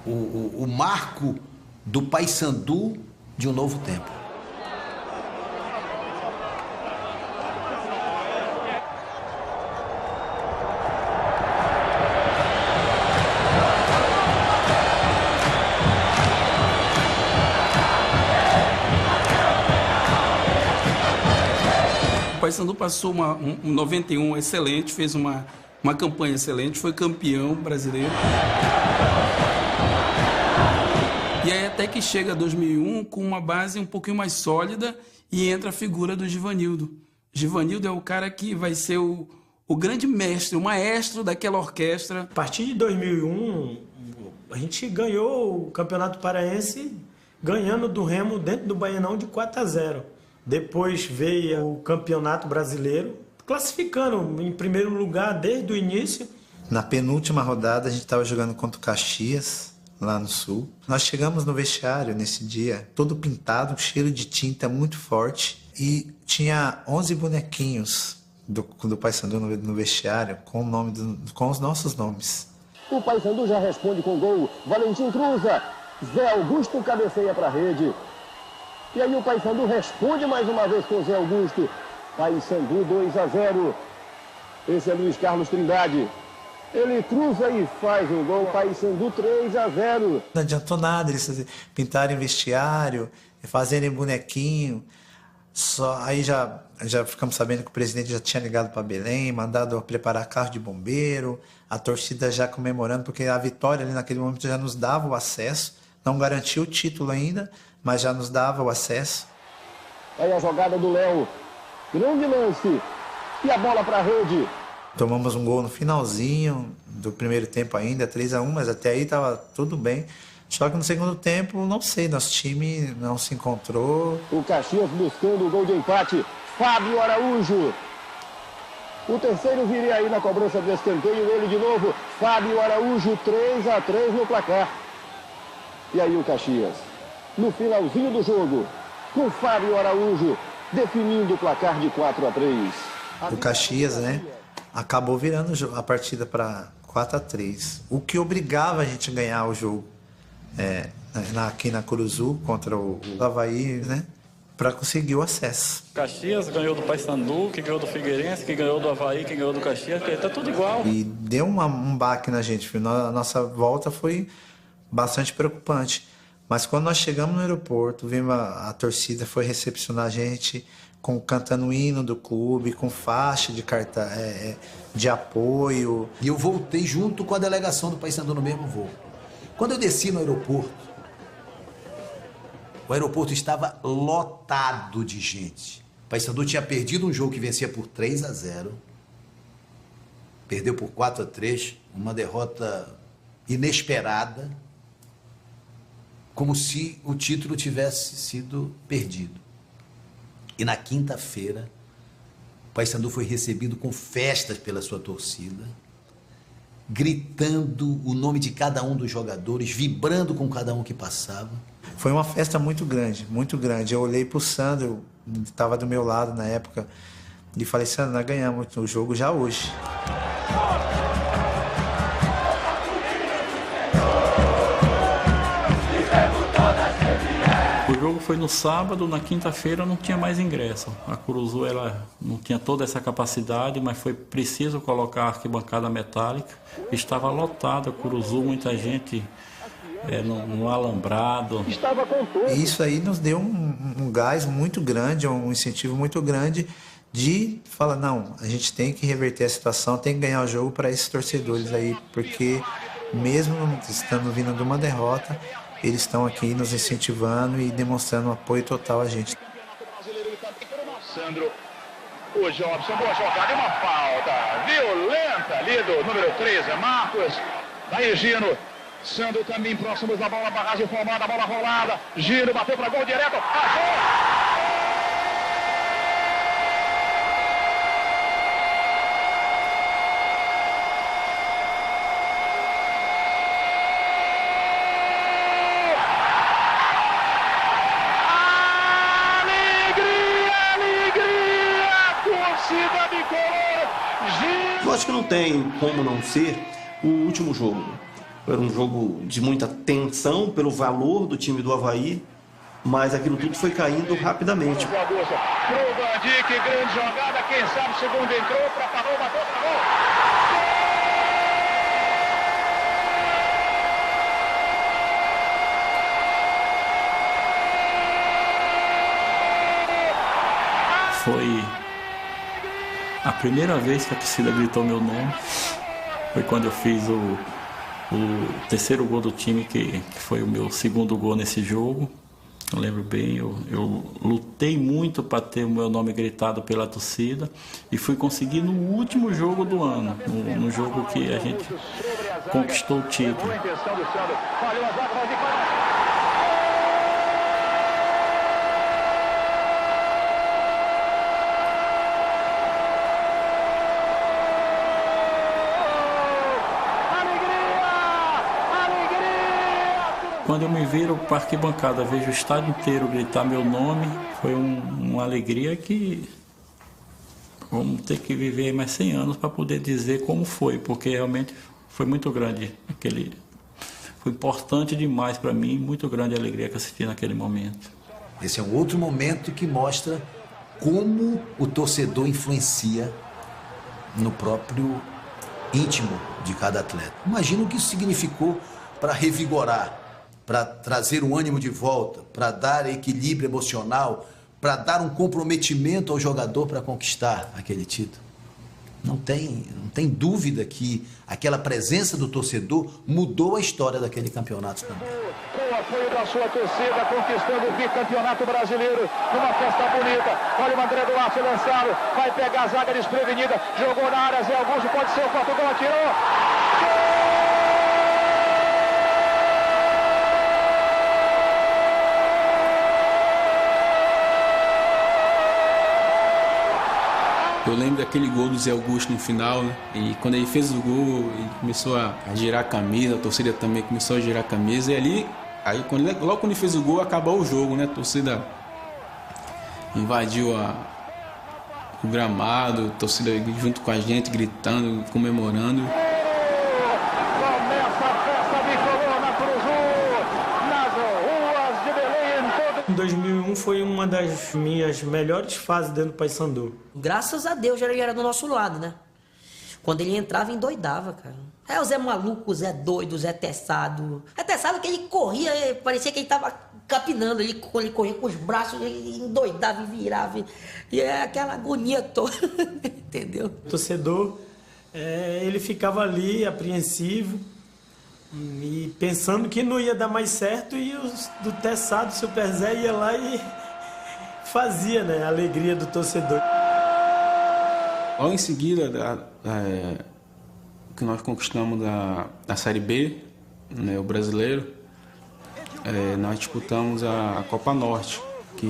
o marco do Paysandu de um novo tempo. O Paysandu passou um 91 excelente, fez uma campanha excelente, foi campeão brasileiro. E aí até que chega 2001 com uma base um pouquinho mais sólida e entra a figura do Givanildo. Givanildo é o cara que vai ser o grande mestre, o maestro daquela orquestra. A partir de 2001, a gente ganhou o Campeonato Paraense ganhando do Remo dentro do Baianão de 4-0. Depois veio o Campeonato Brasileiro, classificando em primeiro lugar desde o início. Na penúltima rodada, a gente estava jogando contra o Caxias, lá no sul. Nós chegamos no vestiário nesse dia, todo pintado, um cheiro de tinta muito forte, e tinha 11 bonequinhos do Paysandu no vestiário com os nossos nomes. O Paysandu já responde com gol. Valentim cruza. Zé Augusto cabeceia para a rede. E aí o Paysandu responde mais uma vez com o Zé Augusto. Paysandu 2-0. Esse é Luiz Carlos Trindade. Ele cruza e faz o gol. Paysandu 3-0. Não adiantou nada eles pintarem vestiário, fazerem bonequinho. Aí já ficamos sabendo que o presidente já tinha ligado para Belém, mandado preparar carro de bombeiro, a torcida já comemorando, porque a vitória ali naquele momento já nos dava o acesso, não garantia o título ainda, mas já nos dava o acesso. Aí a jogada do Léo, grande lance, e a bola para a rede. Tomamos um gol no finalzinho do primeiro tempo ainda, 3-1, mas até aí estava tudo bem. Só que no segundo tempo, não sei, nosso time não se encontrou. O Caxias buscando o gol de empate. Fábio Araújo. O terceiro viria aí na cobrança de escanteio. Ele de novo. Fábio Araújo, 3-3 no placar. E aí o Caxias, no finalzinho do jogo, com Fábio Araújo, definindo o placar de 4-3. O Caxias, né, acabou virando a partida para 4-3. O que obrigava a gente a ganhar o jogo. Aqui na Curuzu contra o Avaí, né, para conseguir o acesso. Caxias ganhou do Paysandu, que ganhou do Figueirense, que ganhou do Avaí, que ganhou do Caxias, que tá tudo igual. E deu um baque na gente, a nossa volta foi bastante preocupante. Mas quando nós chegamos no aeroporto, vimos a torcida foi recepcionar a gente cantando o hino do clube, com faixa de cartaz, de apoio. E eu voltei junto com a delegação do Paysandu no mesmo voo. Quando eu desci no aeroporto, o aeroporto estava lotado de gente. O Paysandu tinha perdido um jogo que vencia por 3-0, perdeu por 4-3, uma derrota inesperada, como se o título tivesse sido perdido. E na quinta-feira, o Paysandu foi recebido com festas pela sua torcida, gritando o nome de cada um dos jogadores, vibrando com cada um que passava. Foi uma festa muito grande, muito grande. Eu olhei pro Sandro, estava do meu lado na época, e falei, Sandro, nós ganhamos o jogo já hoje. O jogo foi no sábado, na quinta-feira não tinha mais ingresso. A Curuzu ela não tinha toda essa capacidade, mas foi preciso colocar a arquibancada metálica. Estava lotada a Curuzu, muita gente no alambrado. E isso aí nos deu um gás muito grande, um incentivo muito grande de falar, não, a gente tem que reverter a situação, tem que ganhar o jogo para esses torcedores aí, porque mesmo estando vindo de uma derrota, eles estão aqui nos incentivando e demonstrando um apoio total a gente. Sandro, o Jobson, boa jogada e uma falta violenta ali do número 13, Marcos. Daí Gino, Sandro também próximos da bola, barragem formada, bola rolada. Gino bateu para gol direto, achou! Eu acho que não tem como não ser o último jogo. Era um jogo de muita tensão pelo valor do time do Avaí, mas aquilo tudo foi caindo rapidamente. Pro Van Dijk, grande jogada, quem sabe o segundo entrou, preparou, bateu para gol. Foi a primeira vez que a torcida gritou meu nome. Foi quando eu fiz o terceiro gol do time, que foi o meu segundo gol nesse jogo. Eu lembro bem, eu lutei muito para ter o meu nome gritado pela torcida e fui conseguir no último jogo do ano, no jogo que a gente conquistou o título. Quando eu me viro para a arquibancada, vejo o estádio inteiro gritar meu nome, foi uma alegria que vamos ter que viver mais 100 anos para poder dizer como foi, porque realmente foi muito grande. Foi importante demais para mim, muito grande a alegria que eu senti naquele momento. Esse é um outro momento que mostra como o torcedor influencia no próprio íntimo de cada atleta. Imagina o que isso significou para revigorar, para trazer o ânimo de volta, para dar equilíbrio emocional, para dar um comprometimento ao jogador para conquistar aquele título. Não tem dúvida que aquela presença do torcedor mudou a história daquele campeonato também. Com o apoio da sua torcida, conquistando o bicampeonato brasileiro, numa festa bonita. Olha o André Duarte lançado, vai pegar a zaga desprevenida, jogou na área, Zé Augusto, pode ser o quarto gol, atirou. Gol! Eu lembro daquele gol do Zé Augusto no final, né? E quando ele fez o gol, ele começou a girar a camisa, a torcida também começou a girar a camisa. E ali, logo quando ele fez o gol, acabou o jogo, né? A torcida invadiu o gramado, a torcida junto com a gente, gritando, comemorando. Em 2001 foi uma das minhas melhores fases dentro do Paysandu. Graças a Deus ele era do nosso lado, né? Quando ele entrava, endoidava, cara. É o Zé maluco, o Zé doido, o Zé teçado. É teçado que ele corria, parecia que ele tava capinando. Ele corria com os braços, ele endoidava e virava. E é aquela agonia toda, entendeu? O torcedor, ele ficava ali apreensivo e pensando que não ia dar mais certo, e os do teçado, o Super Zé, ia lá e fazia, né, a alegria do torcedor. Logo em seguida, que nós conquistamos da Série B, né, o brasileiro, nós disputamos a Copa Norte, que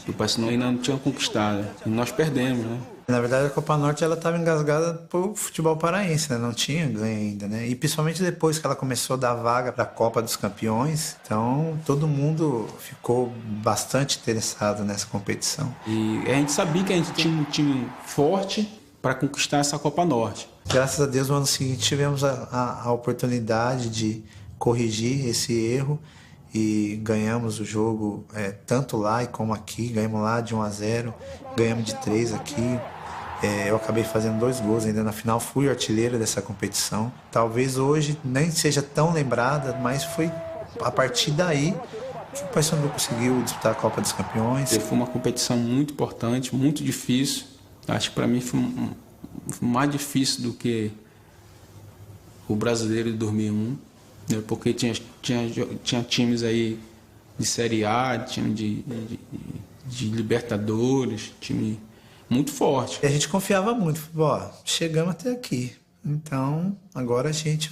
o Paysandu ainda não tinha conquistado, e nós perdemos, né? Na verdade, a Copa Norte ela estava engasgada pro futebol paraense, né? Não tinha ganho ainda, né? E principalmente depois que ela começou a dar vaga para a Copa dos Campeões, então todo mundo ficou bastante interessado nessa competição. E a gente sabia que a gente tinha um time forte para conquistar essa Copa Norte. Graças a Deus, no ano seguinte tivemos a oportunidade de corrigir esse erro e ganhamos o jogo tanto lá como aqui. Ganhamos lá de 1-0, ganhamos de 3 aqui. Eu acabei fazendo 2 gols ainda na final, fui artilheiro dessa competição. Talvez hoje nem seja tão lembrada, mas foi a partir daí que o Paysandu conseguiu disputar a Copa dos Campeões. Foi uma competição muito importante, muito difícil. Acho que para mim foi mais difícil do que o brasileiro de 2001, né? Porque tinha times aí de Série A, time de Libertadores, time muito forte. E a gente confiava muito, chegamos até aqui, então agora a gente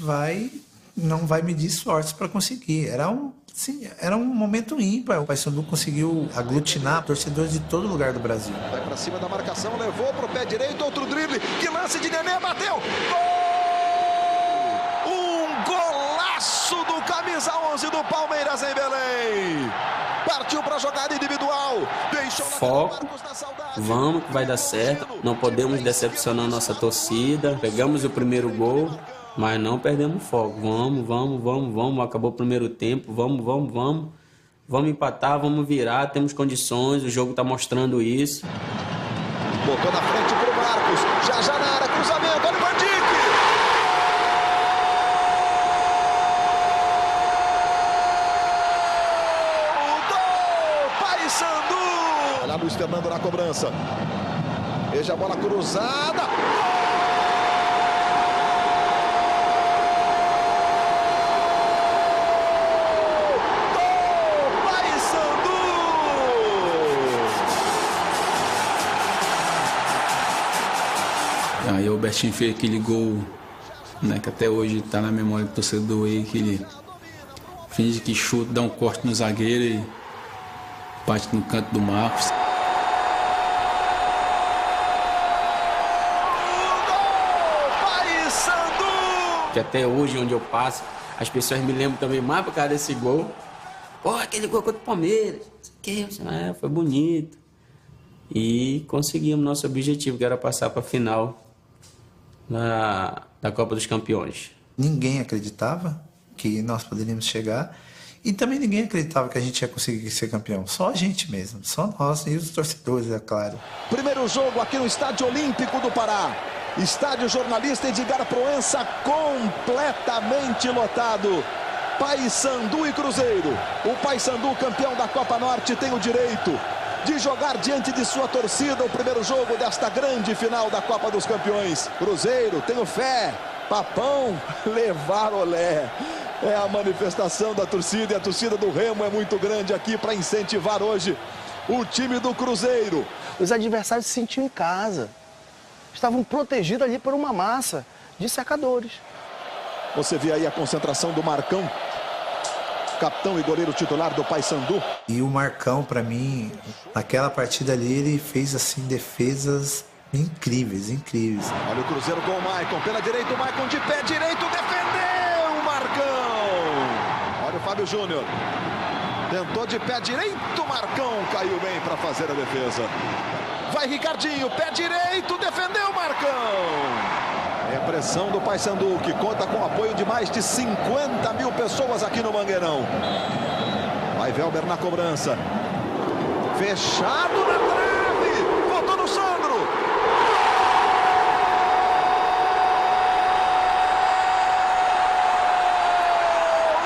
não vai medir esforços para conseguir. Era um momento ímpar. O Paysandu conseguiu aglutinar torcedores de todo lugar do Brasil. Vai para cima da marcação, levou pro pé direito, outro drible, que lance de Nenê, bateu! Gol! Um golaço do camisa 11 do Palmeiras em Belém. Partiu para a jogada individual. Deixou foco, vamos que vai dar certo. Não podemos decepcionar nossa torcida. Pegamos o primeiro gol, mas não perdemos foco. Vamos. Acabou o primeiro tempo. Vamos. Vamos empatar, vamos virar. Temos condições, o jogo está mostrando isso. Botou na frente pro Marcos. Já na área, cruzamento. Olha o Bandique. Olha Luiz Fernando na cobrança. Veja a bola cruzada. Gol! Paysandu! Aí o Bertinho fez aquele gol, né, que até hoje está na memória do torcedor aí, que ele finge que chuta, dá um corte no zagueiro e bate no canto do Marcos. Que até hoje, onde eu passo, As pessoas me lembram também mais por causa desse gol. Pô, aquele gol contra o Palmeiras. Foi bonito. E conseguimos nosso objetivo, que era passar para a final da Copa dos Campeões. Ninguém acreditava que nós poderíamos chegar. E também ninguém acreditava que a gente ia conseguir ser campeão. Só a gente mesmo. Só nós e os torcedores, é claro. Primeiro jogo aqui no Estádio Olímpico do Pará. Estádio Jornalista Edgar Proença completamente lotado. Paysandu e Cruzeiro. O Paysandu, campeão da Copa Norte, tem o direito de jogar diante de sua torcida o primeiro jogo desta grande final da Copa dos Campeões. Cruzeiro, tenho fé. Papão, levar olé. É a manifestação da torcida, e a torcida do Remo é muito grande aqui para incentivar hoje o time do Cruzeiro. Os adversários se sentiam em casa. Estavam protegidos ali por uma massa de cercadores. Você vê aí a concentração do Marcão, capitão e goleiro titular do Paysandu. E o Marcão, para mim, naquela partida ali, ele fez assim defesas incríveis, incríveis. Olha o Cruzeiro com o Maicon, pela direita o Maicon de pé direito, defendeu o Marcão. Olha o Fábio Júnior, tentou de pé direito, Marcão caiu bem para fazer a defesa. Vai Ricardinho, pé direito, defendeu o Marcão. É a pressão do Paysandu, que conta com o apoio de mais de 50 mil pessoas aqui no Mangueirão. Vai Velber na cobrança. Fechado na trave. Voltou no Sandro.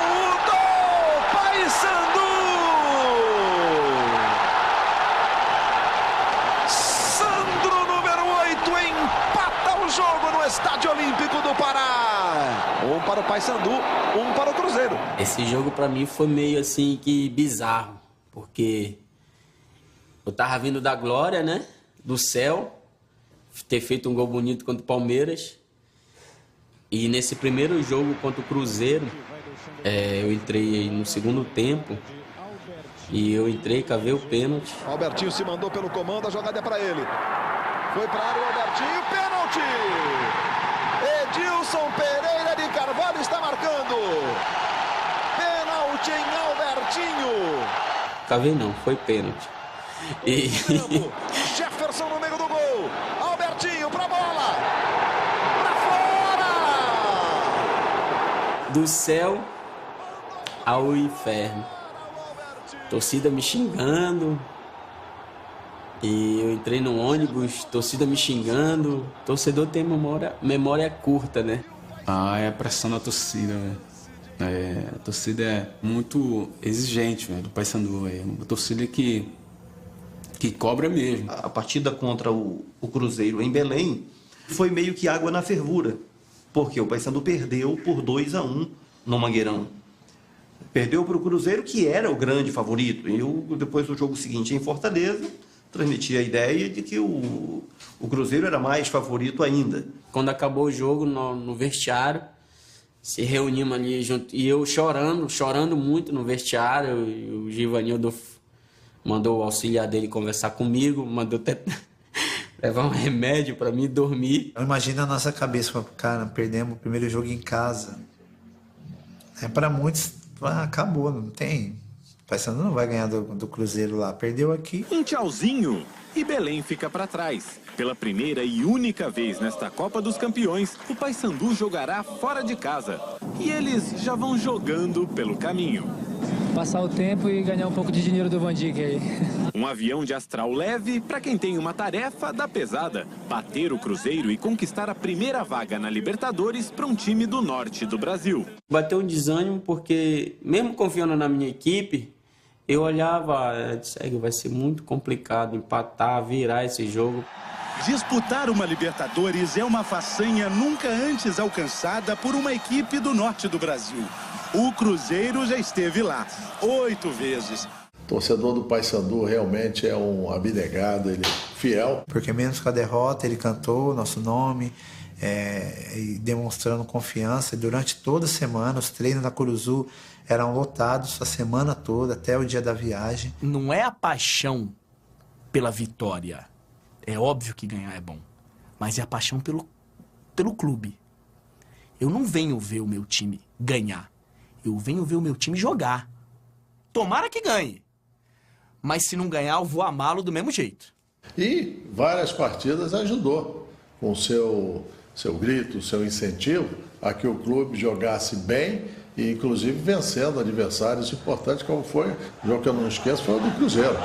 O do Paysandu. Sandro, número 8, empata o jogo no Estádio Olímpico do Pará. Um para o Paysandu, um para o Cruzeiro. Esse jogo para mim foi meio assim que bizarro, porque eu tava vindo da glória, né? Do céu, ter feito um gol bonito contra o Palmeiras. E nesse primeiro jogo contra o Cruzeiro, eu entrei no segundo tempo e eu entrei, cavei o pênalti. Albertinho se mandou pelo comando, a jogada é para ele. Foi para a área o Albertinho, pênalti! Edilson Pereira de Carvalho está marcando. Pênalti em Albertinho. Cavei não, foi pênalti. E... Jefferson no meio do gol. Albertinho para a bola. Para fora! Do céu ao inferno. Torcida me xingando. E eu entrei no ônibus, torcida me xingando. Torcedor tem memória curta, né? É a pressão da torcida, velho. A torcida é muito exigente, velho, do Paysandu. É uma torcida que cobra mesmo. A partida contra o Cruzeiro em Belém foi meio que água na fervura, porque o Paysandu perdeu por 2-1 no Mangueirão. Perdeu para o Cruzeiro, que era o grande favorito. E depois do jogo seguinte em Fortaleza, transmiti a ideia de que o Cruzeiro era mais favorito ainda. Quando acabou o jogo, no vestiário, se reunimos ali junto, e eu chorando muito no vestiário, e o Givanildo mandou o auxiliar dele conversar comigo, mandou até levar um remédio para mim dormir. Imagina a nossa cabeça, cara, perdemos o primeiro jogo em casa. Para muitos, acabou, não tem... O Paysandu não vai ganhar do Cruzeiro lá, perdeu aqui. Um tchauzinho e Belém fica para trás. Pela primeira e única vez nesta Copa dos Campeões, o Paysandu jogará fora de casa. E eles já vão jogando pelo caminho. Passar o tempo e ganhar um pouco de dinheiro do Van Dijk aí. Um avião de astral leve para quem tem uma tarefa da pesada. Bater o Cruzeiro e conquistar a primeira vaga na Libertadores para um time do norte do Brasil. Bateu um desânimo porque, mesmo confiando na minha equipe, eu olhava, vai ser muito complicado empatar, virar esse jogo. Disputar uma Libertadores é uma façanha nunca antes alcançada por uma equipe do norte do Brasil. O Cruzeiro já esteve lá 8 vezes. O torcedor do Paysandu realmente é um abnegado, ele é fiel. Porque mesmo com a derrota, ele cantou o nosso nome, e demonstrando confiança. Durante toda a semana, os treinos da Curuzu eram lotados a semana toda, até o dia da viagem. Não é a paixão pela vitória. É óbvio que ganhar é bom. Mas é a paixão pelo clube. Eu não venho ver o meu time ganhar. Eu venho ver o meu time jogar. Tomara que ganhe. Mas se não ganhar, eu vou amá-lo do mesmo jeito. E várias partidas ajudou com seu grito, seu incentivo a que o clube jogasse bem e inclusive vencendo adversários importantes, como foi o jogo que eu não esqueço, foi o do Cruzeiro.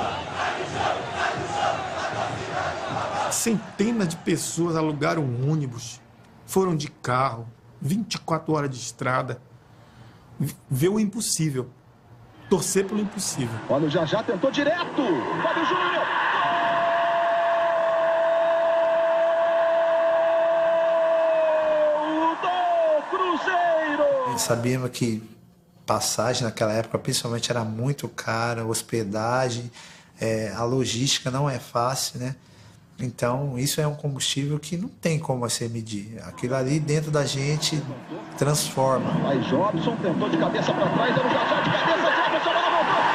Centenas de pessoas alugaram um ônibus, foram de carro, 24 horas de estrada, ver o impossível, torcer pelo impossível. Olha o Já tentou direto, Fábio Júnior. Sabíamos que passagem naquela época, principalmente, era muito cara, hospedagem, a logística não é fácil, né? Então, isso é um combustível que não tem como você medir. Aquilo ali dentro da gente transforma. Aí Jobson tentou de cabeça para trás, era o Já de cabeça, Jobson, ela voltou.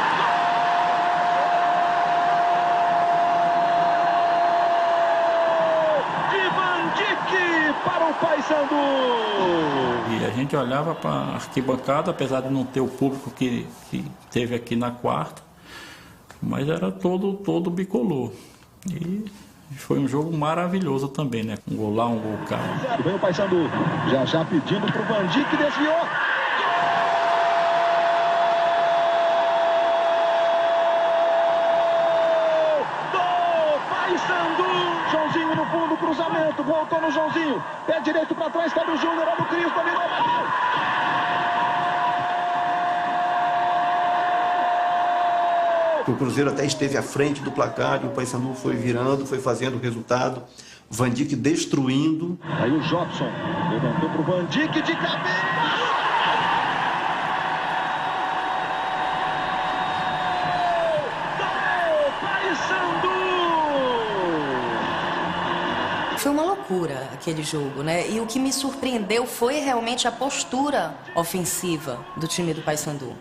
Para o Paysandu. E a gente olhava para a arquibancada, apesar de não ter o público que teve aqui na quarta, mas era todo bicolor. E foi um jogo maravilhoso também, né? Um gol lá, um gol cá. Vem o Paysandu, já pedindo para o Vandir, que desviou. Joãozinho no fundo, cruzamento, voltou no Joãozinho, pé direito para trás, Fábio Júnior, olha o Cris, dominou, bateu. O Cruzeiro até esteve à frente do placar e o Paysandu foi virando, foi fazendo o resultado. Van Dijk destruindo. Aí o Jobson levantou para o Van Dijk de cabeça. Foi uma loucura aquele jogo, né? E o que me surpreendeu foi realmente a postura ofensiva do time do Paysandu,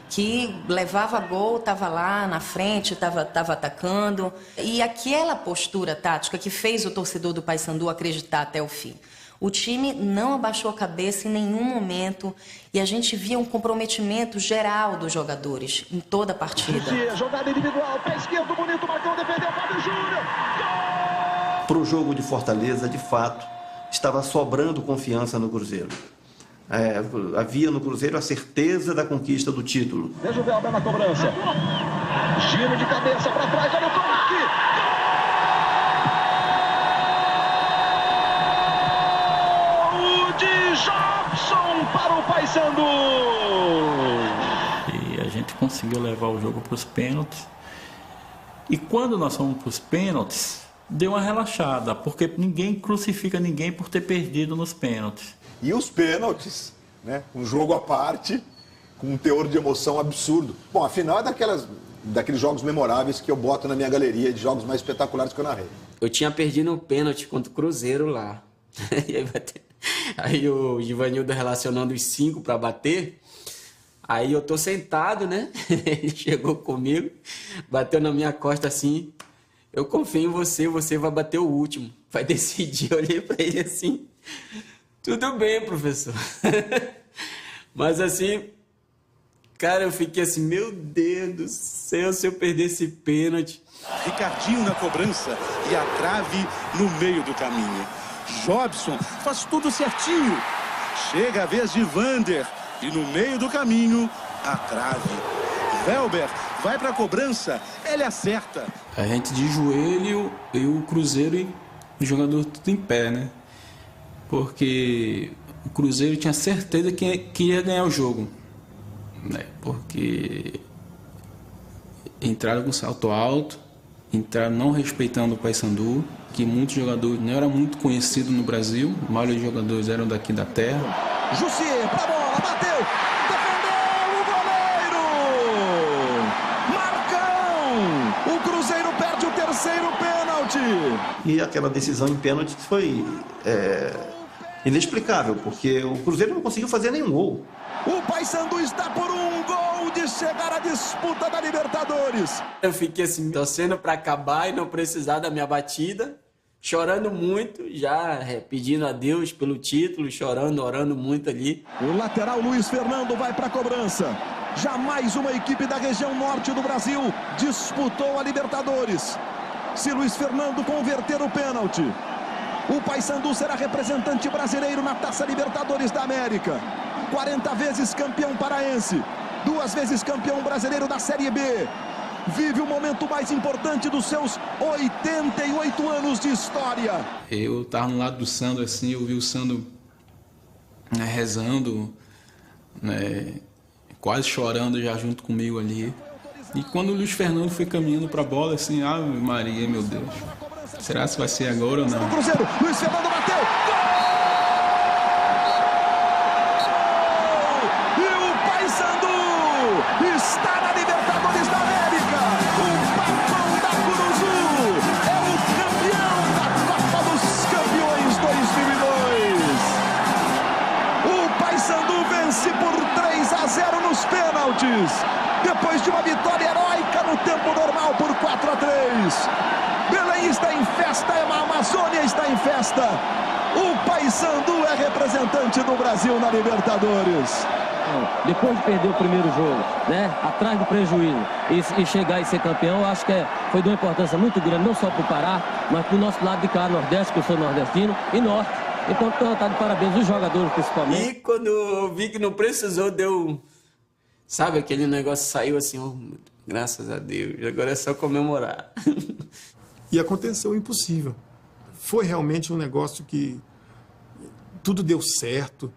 que levava gol, estava lá na frente, estava atacando. E aquela postura tática que fez o torcedor do Paysandu acreditar até o fim. O time não abaixou a cabeça em nenhum momento e a gente via um comprometimento geral dos jogadores em toda a partida. Jogada individual, pé esquerdo, bonito, Marcão defendeu, Fábio Júnior. Para o jogo de Fortaleza, de fato, estava sobrando confiança no Cruzeiro. Havia no Cruzeiro a certeza da conquista do título. Veja o Velber na cobrança. Giro de cabeça para trás, olha o toque. Gol de Jobson para o Paysandu. E a gente conseguiu levar o jogo para os pênaltis. E quando nós fomos para os pênaltis, deu uma relaxada, porque ninguém crucifica ninguém por ter perdido nos pênaltis. E os pênaltis, né? Um jogo à parte, com um teor de emoção absurdo. Bom, afinal é daqueles jogos memoráveis que eu boto na minha galeria de jogos mais espetaculares que eu narrei. Eu tinha perdido um pênalti contra o Cruzeiro lá. Aí o Givanildo relacionando os 5 para bater. Aí eu tô sentado, né? Ele chegou comigo, bateu na minha costa assim. Eu confio em você, você vai bater o último, vai decidir. Eu olhei para ele assim, tudo bem, professor. Mas assim, cara, eu fiquei assim, meu Deus do céu, se eu perder esse pênalti. Ricardinho na cobrança e a trave no meio do caminho. Jobson faz tudo certinho. Chega a vez de Vander e no meio do caminho, a trave. Velber vai para a cobrança, ele acerta. A gente de joelho e o Cruzeiro e o jogador tudo em pé, né? Porque o Cruzeiro tinha certeza que ia ganhar o jogo, né? Porque entraram com salto alto, entraram não respeitando o Paysandu, que muitos jogadores não eram muito conhecidos no Brasil, a maioria dos jogadores eram daqui da terra. Jussier para a bola, bateu! O Cruzeiro perde o terceiro pênalti. E aquela decisão em pênalti foi inexplicável, porque o Cruzeiro não conseguiu fazer nenhum gol. O Paysandu está por um gol de chegar à disputa da Libertadores. Eu fiquei assim, torcendo para acabar e não precisar da minha batida. chorando muito, já pedindo a Deus pelo título, chorando, orando muito ali. O lateral Luiz Fernando vai para a cobrança. Jamais uma equipe da região norte do Brasil disputou a Libertadores. Se Luiz Fernando converter o pênalti, o Paysandu será representante brasileiro na Taça Libertadores da América. 40 vezes campeão paraense, 2 vezes campeão brasileiro da Série B. Vive o momento mais importante dos seus 88 anos de história. Eu estava no lado do Sandro, assim, eu vi o Sandro, né, rezando, né, quase chorando já junto comigo ali. E quando o Luiz Fernando foi caminhando para a bola, assim, Ave Maria, meu Deus, será que vai ser agora ou não? O Cruzeiro, Luiz Fernando bateu, gol! E o Paysandu está na Libertadores da América. O Papão da Curuzu é o campeão da Copa dos Campeões 2002. O Paysandu vence por 3-0 nos pênaltis, depois de uma vitória heróica no tempo normal por 4-3. Belém está em festa, a Amazônia está em festa. O Paysandu é representante do Brasil na Libertadores. Depois de perder o primeiro jogo, né, atrás do prejuízo, e chegar e ser campeão, eu acho que foi de uma importância muito grande, não só para o Pará, mas para o nosso lado de cá, Nordeste, que eu sou nordestino, e Norte. Então, tá de parabéns, os jogadores principalmente. E quando eu vi que não precisou, deu... Sabe, aquele negócio saiu assim, oh, graças a Deus, agora é só comemorar. E aconteceu o impossível. Foi realmente um negócio que tudo deu certo,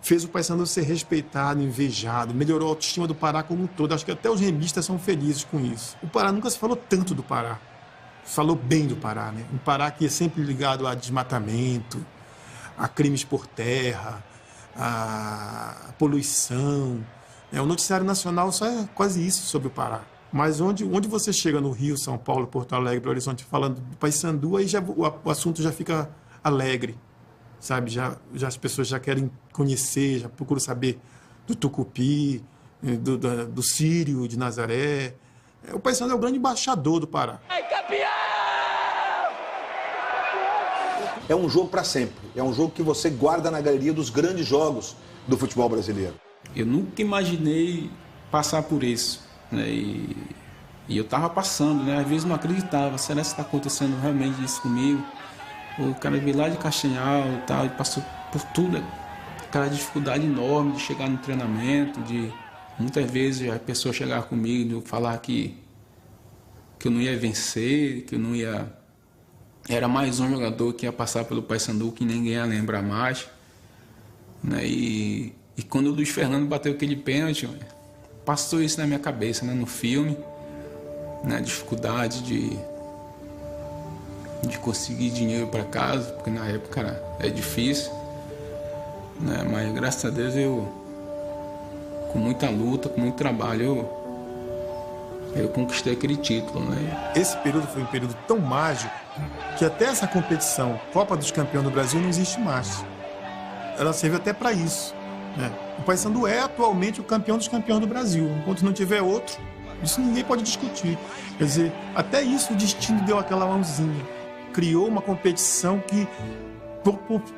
fez o Paysandu ser respeitado, invejado, melhorou a autoestima do Pará como um todo. Acho que até os remistas são felizes com isso. O Pará nunca se falou tanto do Pará. Falou bem do Pará, né? Um Pará que é sempre ligado a desmatamento, a crimes por terra, a poluição. O noticiário nacional só é quase isso sobre o Pará. Mas onde você chega no Rio, São Paulo, Porto Alegre, Belo Horizonte, falando do Paysandu, aí o assunto já fica alegre, sabe? Já as pessoas já querem conhecer, já procuram saber do Tucupi, do Sírio, de Nazaré. O Paysandu é o grande embaixador do Pará. É um jogo para sempre. É um jogo que você guarda na galeria dos grandes jogos do futebol brasileiro. Eu nunca imaginei passar por isso, né? E eu estava passando, né? Às vezes não acreditava, será que está acontecendo realmente isso comigo? O cara veio lá de Castanhal e tal, e passou por tudo, aquela dificuldade enorme de chegar no treinamento, de muitas vezes a pessoa chegar comigo e falar que eu não ia vencer, que eu não ia... Era mais um jogador que ia passar pelo Paysandu que ninguém ia lembrar mais, né? E quando o Luiz Fernando bateu aquele pênalti, passou isso na minha cabeça, né? No filme, né? A dificuldade de conseguir dinheiro para casa, porque na época é difícil, né? Mas graças a Deus com muita luta, com muito trabalho, eu conquistei aquele título, né? Esse período foi um período tão mágico que até essa competição, Copa dos Campeões do Brasil, não existe mais. Ela serve até para isso, né? O Paysandu é atualmente o campeão dos campeões do Brasil. Enquanto não tiver outro, isso ninguém pode discutir. Quer dizer, até isso o destino deu aquela mãozinha. Criou uma competição que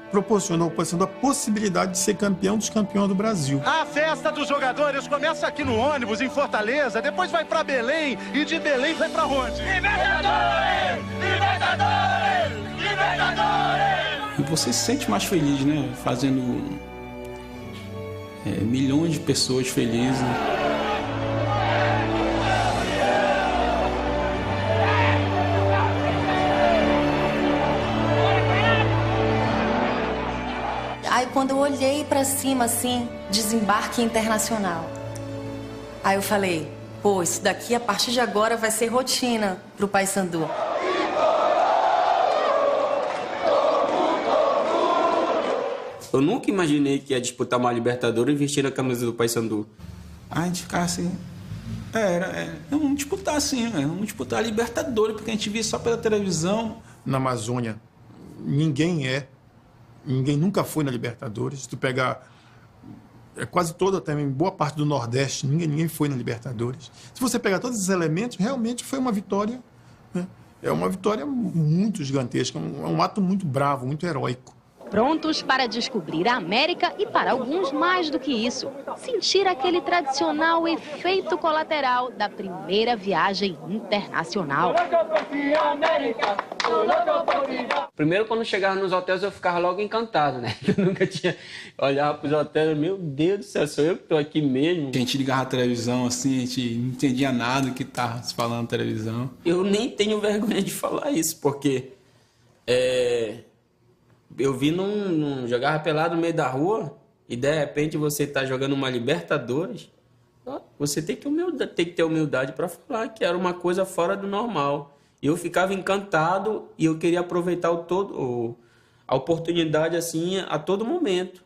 proporcionou ao Paysandu a possibilidade de ser campeão dos campeões do Brasil. A festa dos jogadores começa aqui no ônibus, em Fortaleza, depois vai para Belém e de Belém vai para onde? Libertadores! Libertadores! Libertadores! E você se sente mais feliz, né? Fazendo milhões de pessoas felizes. Aí quando eu olhei pra cima assim, desembarque internacional. Aí eu falei, pô, isso daqui a partir de agora vai ser rotina pro Paysandu. Eu nunca imaginei que ia disputar uma Libertadores e vestir a camisa do Paysandu. A gente ficava assim... vamos disputar assim, né? Vamos disputar a Libertadores, porque a gente via só pela televisão. Na Amazônia, ninguém nunca foi na Libertadores. Se tu pegar quase toda, também boa parte do Nordeste, ninguém foi na Libertadores. Se você pegar todos esses elementos, realmente foi uma vitória, né? É uma vitória muito gigantesca, é um ato muito bravo, muito heróico. Prontos para descobrir a América e, para alguns, mais do que isso, sentir aquele tradicional efeito colateral da primeira viagem internacional. Primeiro, quando chegava nos hotéis, eu ficava logo encantado, né? Eu nunca tinha olhado para os hotéis, meu Deus do céu, sou eu que estou aqui mesmo. A gente ligava a televisão assim, a gente não entendia nada do que estava se falando na televisão. Eu nem tenho vergonha de falar isso, porque eu vi jogava pelado no meio da rua e de repente você tá jogando uma Libertadores, você tem que ter humildade para falar que era uma coisa fora do normal. Eu ficava encantado e eu queria aproveitar a oportunidade assim a todo momento.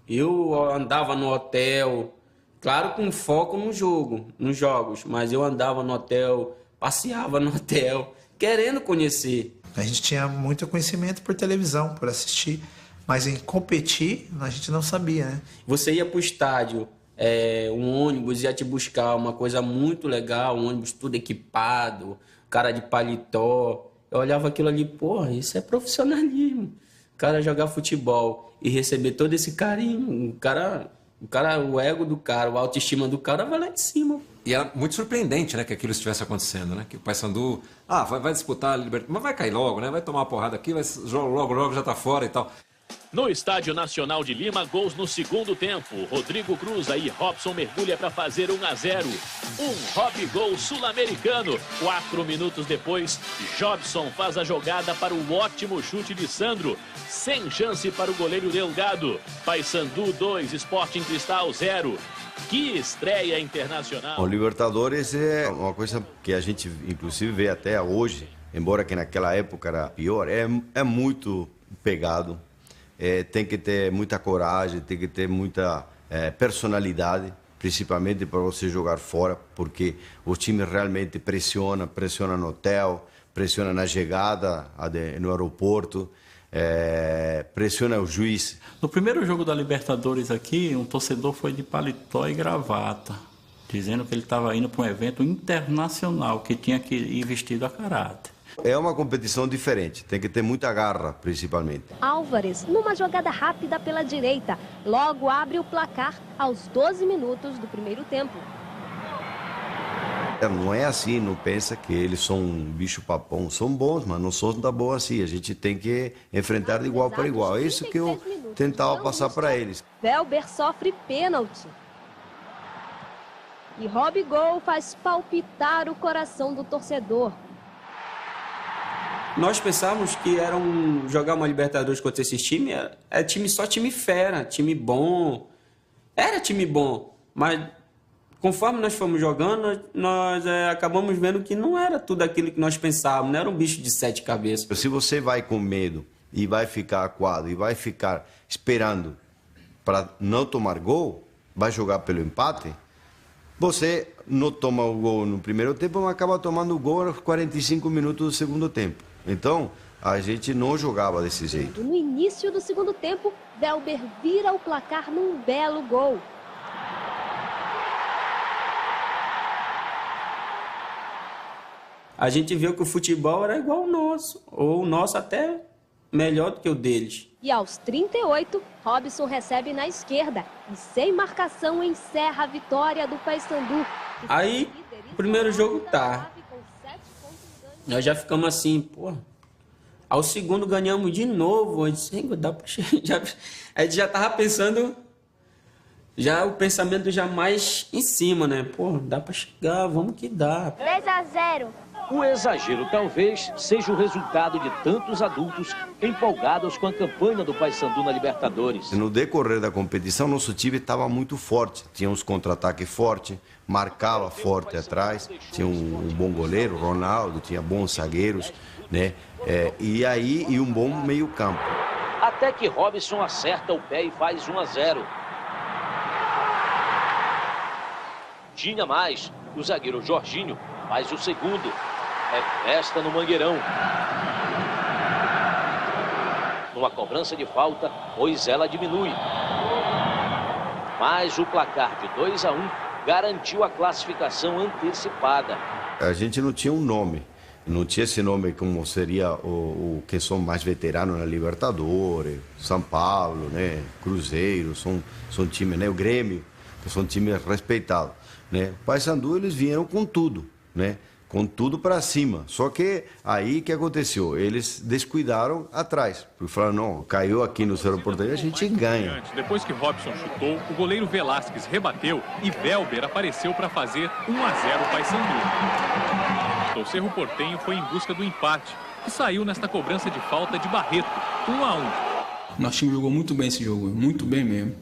Eu andava no hotel, claro, com foco nos jogos, mas eu andava no hotel, passeava no hotel, querendo conhecer. A gente tinha muito conhecimento por televisão, por assistir, mas em competir a gente não sabia, né? Você ia para o estádio, um ônibus ia te buscar, uma coisa muito legal, um ônibus tudo equipado, cara de paletó. Eu olhava aquilo ali, porra, isso é profissionalismo. O cara jogar futebol e receber todo esse carinho, o ego do cara, a autoestima do cara vai lá em cima. E era muito surpreendente, né, que aquilo estivesse acontecendo, né? Que o Paysandu, vai disputar a Libertadores, mas vai cair logo, né? Vai tomar uma porrada aqui, logo já tá fora e tal. No Estádio Nacional de Lima, gols no segundo tempo. Rodrigo cruza e Robson mergulha para fazer 1-0. Robigol sul-americano. 4 minutos depois, Jobson faz a jogada para o ótimo chute de Sandro. Sem chance para o goleiro Delgado. Paysandu 2, Sporting Cristal 0. Que estreia internacional. O Libertadores é uma coisa que a gente inclusive vê até hoje, embora que naquela época era pior, é muito pegado. Tem que ter muita coragem, tem que ter muita personalidade, principalmente para você jogar fora, porque o time realmente pressiona no hotel, pressiona na chegada no aeroporto, pressiona o juiz. No primeiro jogo da Libertadores aqui, um torcedor foi de paletó e gravata, dizendo que ele estava indo para um evento internacional, que tinha que ir vestido a caráter. É uma competição diferente, tem que ter muita garra, principalmente. Álvares, numa jogada rápida pela direita, logo abre o placar aos 12 minutos do primeiro tempo. Não é assim, não pensa que eles são um bicho-papão. São bons, mas não são tão bons assim. A gente tem que enfrentar de igual para igual. É isso que eu tentava passar para eles. Velber sofre pênalti. E Robigol faz palpitar o coração do torcedor. Nós pensávamos que jogar uma Libertadores contra esses times, só time fera, time bom. Era time bom, mas conforme nós fomos jogando, nós acabamos vendo que não era tudo aquilo que nós pensávamos, não era um bicho de 7 cabeças. Se você vai com medo e vai ficar acuado e vai ficar esperando para não tomar gol, vai jogar pelo empate, você não toma o gol no primeiro tempo, mas acaba tomando o gol aos 45 minutos do segundo tempo. Então, a gente não jogava desse jeito. No início do segundo tempo, Velber vira o placar num belo gol. A gente viu que o futebol era igual ao nosso, ou o nosso até melhor do que o deles. E aos 38, Robson recebe na esquerda e sem marcação encerra a vitória do Paysandu. Aí, o primeiro jogo nós já ficamos assim, pô. Ao segundo ganhamos de novo. A gente dá pra chegar. A gente já tava pensando, o pensamento já mais em cima, né? Pô, dá pra chegar, vamos que dá. 3-0. O exagero talvez seja o resultado de tantos adultos empolgados com a campanha do Paysandu na Libertadores. No decorrer da competição, nosso time estava muito forte. Tinha uns contra-ataques fortes, marcava forte atrás, tinha um bom goleiro, Ronaldo, tinha bons zagueiros, né? E um bom meio-campo. Até que Robson acerta o pé e faz 1-0. Tinha mais. O zagueiro Jorginho faz o segundo. É festa no Mangueirão. Numa cobrança de falta, pois ela diminui. Mas o placar de 2-1 garantiu a classificação antecipada. A gente não tinha um nome, Não tinha esse nome como seria o que são mais veteranos na Libertadores, São Paulo, né? Cruzeiro, são times, né? O Grêmio, são times respeitados, né? Paysandu, eles vieram com tudo, né? Com tudo para cima. Só que aí que aconteceu? Eles descuidaram atrás. Porque falaram, não, caiu aqui no Cerro Porteño, a gente ganha. Depois que Robson chutou, o goleiro Velasquez rebateu e Welber apareceu para fazer 1-0 o Paysandu. O Cerro Porteño foi em busca do empate, que saiu nesta cobrança de falta de Barreto, 1-1. Nosso time jogou muito bem esse jogo, muito bem mesmo.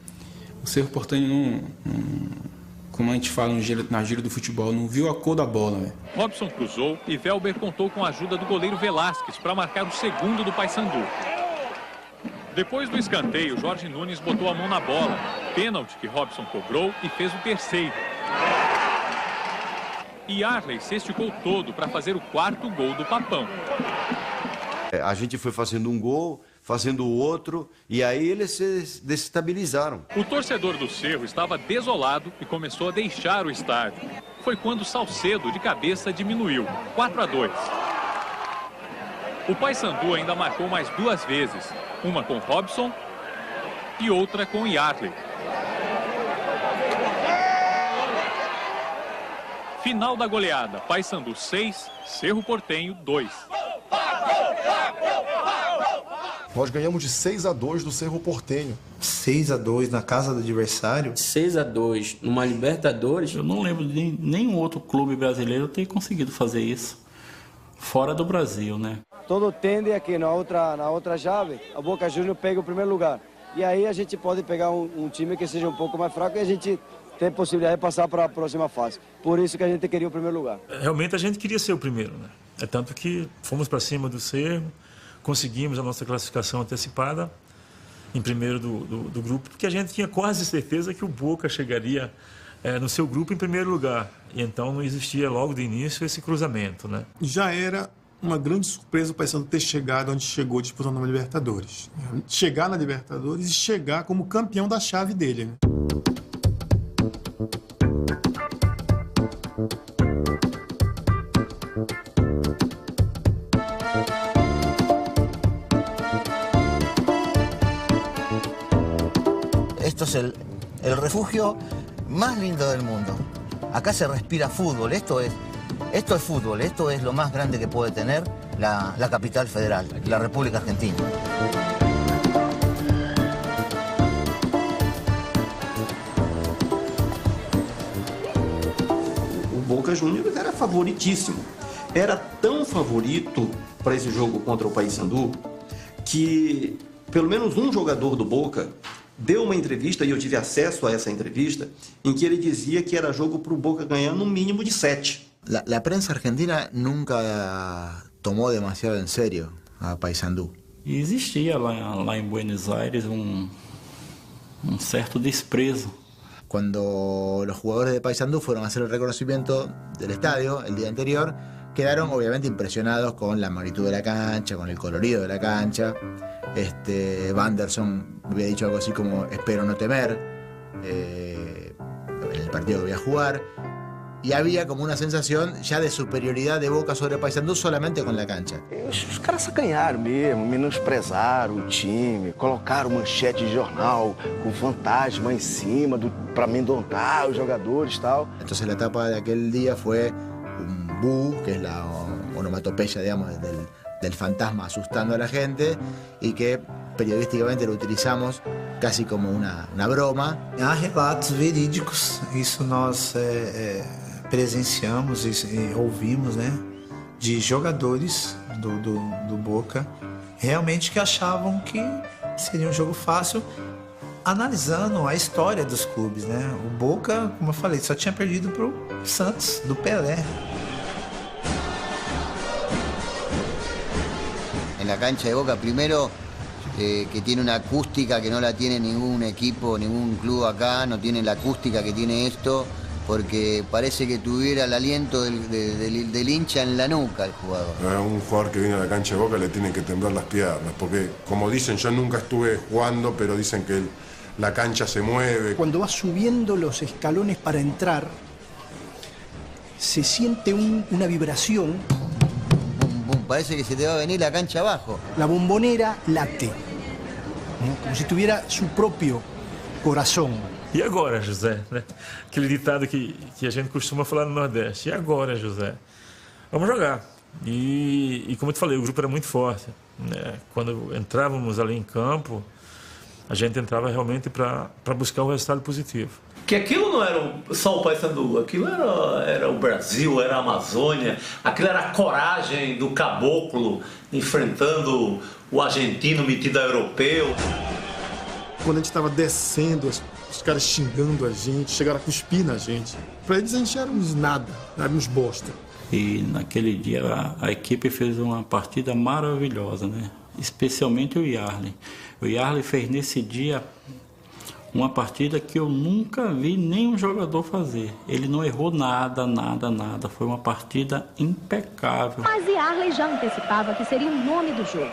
O Cerro Porteño não, como a gente fala na gíria do futebol, não viu a cor da bola. Véio. Robson cruzou e Welber contou com a ajuda do goleiro Velasquez para marcar o segundo do Paysandu. Depois do escanteio, Jorge Nunes botou a mão na bola. Pênalti que Robson cobrou e fez o terceiro. E Arley se esticou todo para fazer o quarto gol do Papão. A gente foi fazendo um gol, fazendo o outro, e aí eles se desestabilizaram. O torcedor do Cerro estava desolado e começou a deixar o estádio. Foi quando Salcedo, de cabeça, diminuiu, 4-2. O Paysandu ainda marcou mais 2 vezes, uma com Robson e outra com Yarley. Final da goleada, Paysandu 6, Cerro Porteño 2. Nós ganhamos de 6-2 do Cerro Porteño. 6-2 na casa do adversário? 6-2 numa Libertadores? Eu não lembro de nenhum outro clube brasileiro ter conseguido fazer isso. Fora do Brasil, né? Todo tende a que na outra chave, a Boca Juniors pega o primeiro lugar. E aí a gente pode pegar um time que seja um pouco mais fraco e a gente tem possibilidade de passar para a próxima fase. Por isso que a gente queria o primeiro lugar. Realmente a gente queria ser o primeiro, né? É tanto que fomos para cima do Cerro, conseguimos a nossa classificação antecipada em primeiro do grupo, porque a gente tinha quase certeza que o Boca chegaria no seu grupo em primeiro lugar. E então não existia logo de início esse cruzamento, né? Já era uma grande surpresa o Paysandu ter chegado onde chegou disputando uma Libertadores. Chegar na Libertadores e chegar como campeão da chave dele, né? Esto es el refugio más lindo del mundo. Acá se respira fútbol, esto es fútbol, esto es lo más grande que puede tener la capital federal, la República Argentina. O Boca Juniors era favoritíssimo. Era tão favorito para esse jogo contra o Paysandu que pelo menos um jogador do Boca deu uma entrevista, e eu tive acesso a essa entrevista, em que ele dizia que era jogo para o Boca ganhar no mínimo de 7. La prensa argentina nunca tomó demasiado en serio a Paysandu. E existia lá em Buenos Aires certo desprezo. Cuando los jugadores de Paysandu fueron a hacer el reconocimiento del estadio el día anterior, quedaron obviamente impresionados con la magnitud de la cancha, con el colorido de la cancha. Wanderson había dicho algo así como espero no temer en el partido que voy a jugar, y había como una sensación ya de superioridad de Boca sobre Paysandu solamente con la cancha. Os caras sacanearam mesmo, menosprezaram o time, colocaram manchete de jornal com fantasma em cima para amedrontar os jogadores e tal. Entonces la etapa de aquel día fue un bu, que es la onomatopeya, digamos, del fantasma asustando a la gente, y que periodísticamente lo utilizamos casi como una broma. Há relatos verídicos, isso nós presenciamos e ouvimos, né, de jogadores do Boca realmente que achavam que seria um jogo fácil, analisando a história dos clubes, né? O Boca, como eu falei, só tinha perdido pro Santos, do Pelé. En la cancha de Boca, primero, que tiene una acústica que no la tiene ningún equipo, ningún club acá, no tiene la acústica que tiene esto, porque parece que tuviera el aliento del hincha en la nuca el jugador. A un jugador que viene a la cancha de Boca le tienen que temblar las piernas, porque como dicen, yo nunca estuve jugando, pero dicen que la cancha se mueve. Cuando vas subiendo los escalones para entrar, se siente una vibración parece que se te va a venir la cancha abajo. La Bombonera late, ¿no? Como si tuviera su propio corazón. E agora, José? Né? Aquele ditado que a gente costuma falar no Nordeste. E agora, José? Vamos jogar. E como eu te falei, o grupo era muito forte. Né? Quando entrávamos ali em campo, a gente entrava realmente para buscar um resultado positivo. Que aquilo não era só o Paysandu, aquilo era o Brasil, era a Amazônia, aquilo era a coragem do caboclo enfrentando o argentino metido a europeu. Quando a gente estava descendo, os caras xingando a gente, chegaram a cuspir na gente. Para eles a gente éramos nada, éramos bosta. E naquele dia a equipe fez uma partida maravilhosa, né? Especialmente o Yarley. O Yarley fez nesse dia uma partida que eu nunca vi nenhum jogador fazer. Ele não errou nada. Foi uma partida impecável. Mas Yarley já antecipava que seria o nome do jogo.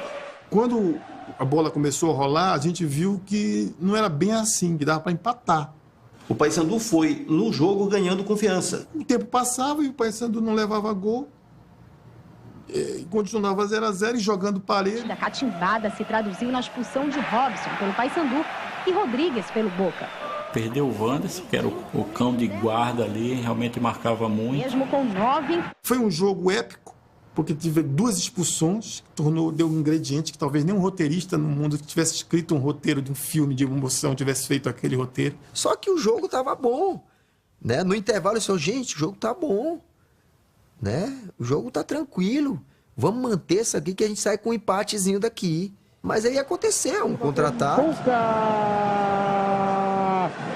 Quando a bola começou a rolar, a gente viu que não era bem assim, que dava para empatar. O Paysandu foi no jogo ganhando confiança. O tempo passava e o Paysandu não levava gol. E continuava 0-0 e jogando parede. A catimbada se traduziu na expulsão de Robson pelo Paysandu e Rodrigues pelo Boca. Perdeu o Wanderson, que era o cão de guarda ali, realmente marcava muito. Mesmo com 9... Foi um jogo épico, porque tive 2 expulsões, deu um ingrediente que talvez nenhum roteirista no mundo que tivesse escrito um roteiro de um filme de emoção tivesse feito aquele roteiro. Só que o jogo estava bom, né? No intervalo, eu disse, gente, o jogo tá bom, né? O jogo tá tranquilo. Vamos manter isso aqui que a gente sai com um empatezinho daqui. Mas aí aconteceu um contra-ataque.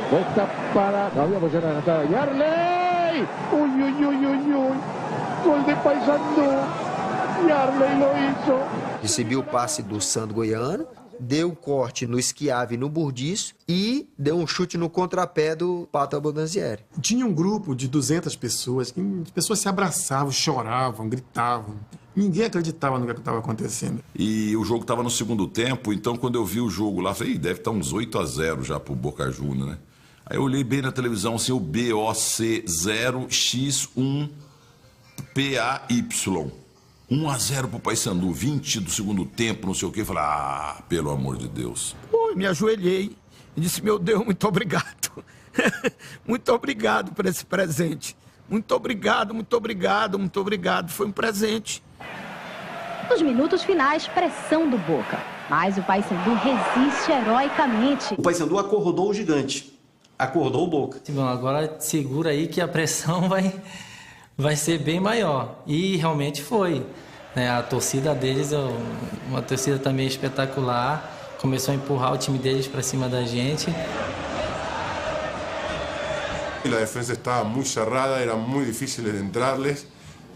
Boca para... Não havia posicionado na entrada. Yarley! Ui. Gol de Paysandu. Yarley lo hizo. Recebi o passe do Sandro Goiano, deu um corte no Schiavi no Burdiço e deu um chute no contrapé do Pato Abondanzieri. Tinha um grupo de 200 pessoas, que as pessoas se abraçavam, choravam, gritavam. Ninguém acreditava no que estava acontecendo. E o jogo estava no segundo tempo, então quando eu vi o jogo lá, falei, deve estar uns 8-0 já pro Boca Juniors, né? Aí eu olhei bem na televisão, assim, o BOC 0X1 PAY. 1-0 pro Paysandu, 20 do segundo tempo, não sei o quê. Falei, pelo amor de Deus. Pô, me ajoelhei e disse, meu Deus, muito obrigado. Muito obrigado por esse presente. Muito obrigado. Foi um presente. Nos minutos finais, pressão do Boca. Mas o Paysandu resiste heroicamente. O Paysandu acordou o gigante. Acordou o Boca. Bom, agora segura aí que a pressão vai ser bem maior. E realmente foi. A torcida deles é uma torcida também espetacular. Começou a empurrar o time deles para cima da gente. La defensa estaba muy cerrada, era muy difícil de entrarles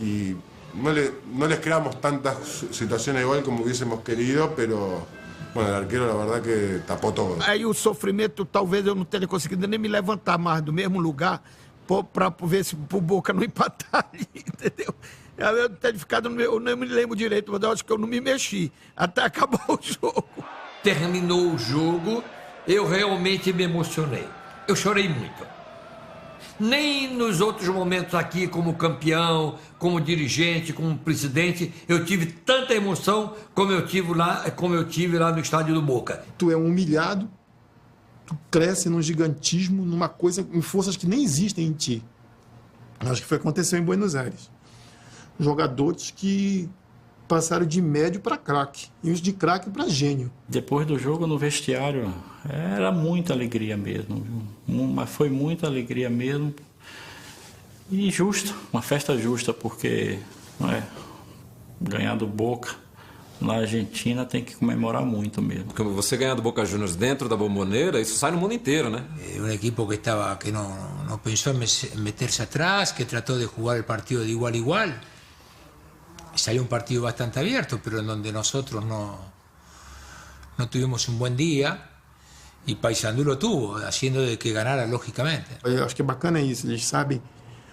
y no les creamos tantas situaciones igual como hubiésemos querido, pero bueno, el arquero la verdad que tapó todo. Aí o sofrimento, talvez eu não tenha conseguido nem me levantar mais do mesmo lugar para ver se o Boca não empatar ali, entendeu? Eu teria ficado, eu não me lembro direito, mas eu acho que eu não me mexi até acabar o jogo. Terminou o jogo, eu realmente me emocionei. Eu chorei muito. Nem nos outros momentos aqui, como campeão, como dirigente, como presidente, eu tive tanta emoção como eu tive lá no estádio do Boca. Tu é um humilhado, tu cresce num gigantismo, numa coisa, em forças que nem existem em ti. Acho que foi o que aconteceu em Buenos Aires. Jogadores que passaram de médio para craque, e os de craque para gênio. Depois do jogo no vestiário, era muita alegria mesmo, mas foi muita alegria mesmo. E justo, uma festa justa, porque ganhar do Boca na Argentina tem que comemorar muito mesmo. Porque você ganhar do Boca Juniors dentro da Bombonera, isso sai no mundo inteiro, né? Un equipo que no pensó en meterse atrás, que trató de jugar el partido de igual a igual. Salió un partido bastante abierto, pero en donde nosotros no tuvimos un buen día y Paysandu lo tuvo, haciendo de que ganara lógicamente. Eu acho que é bacana isso, eles sabem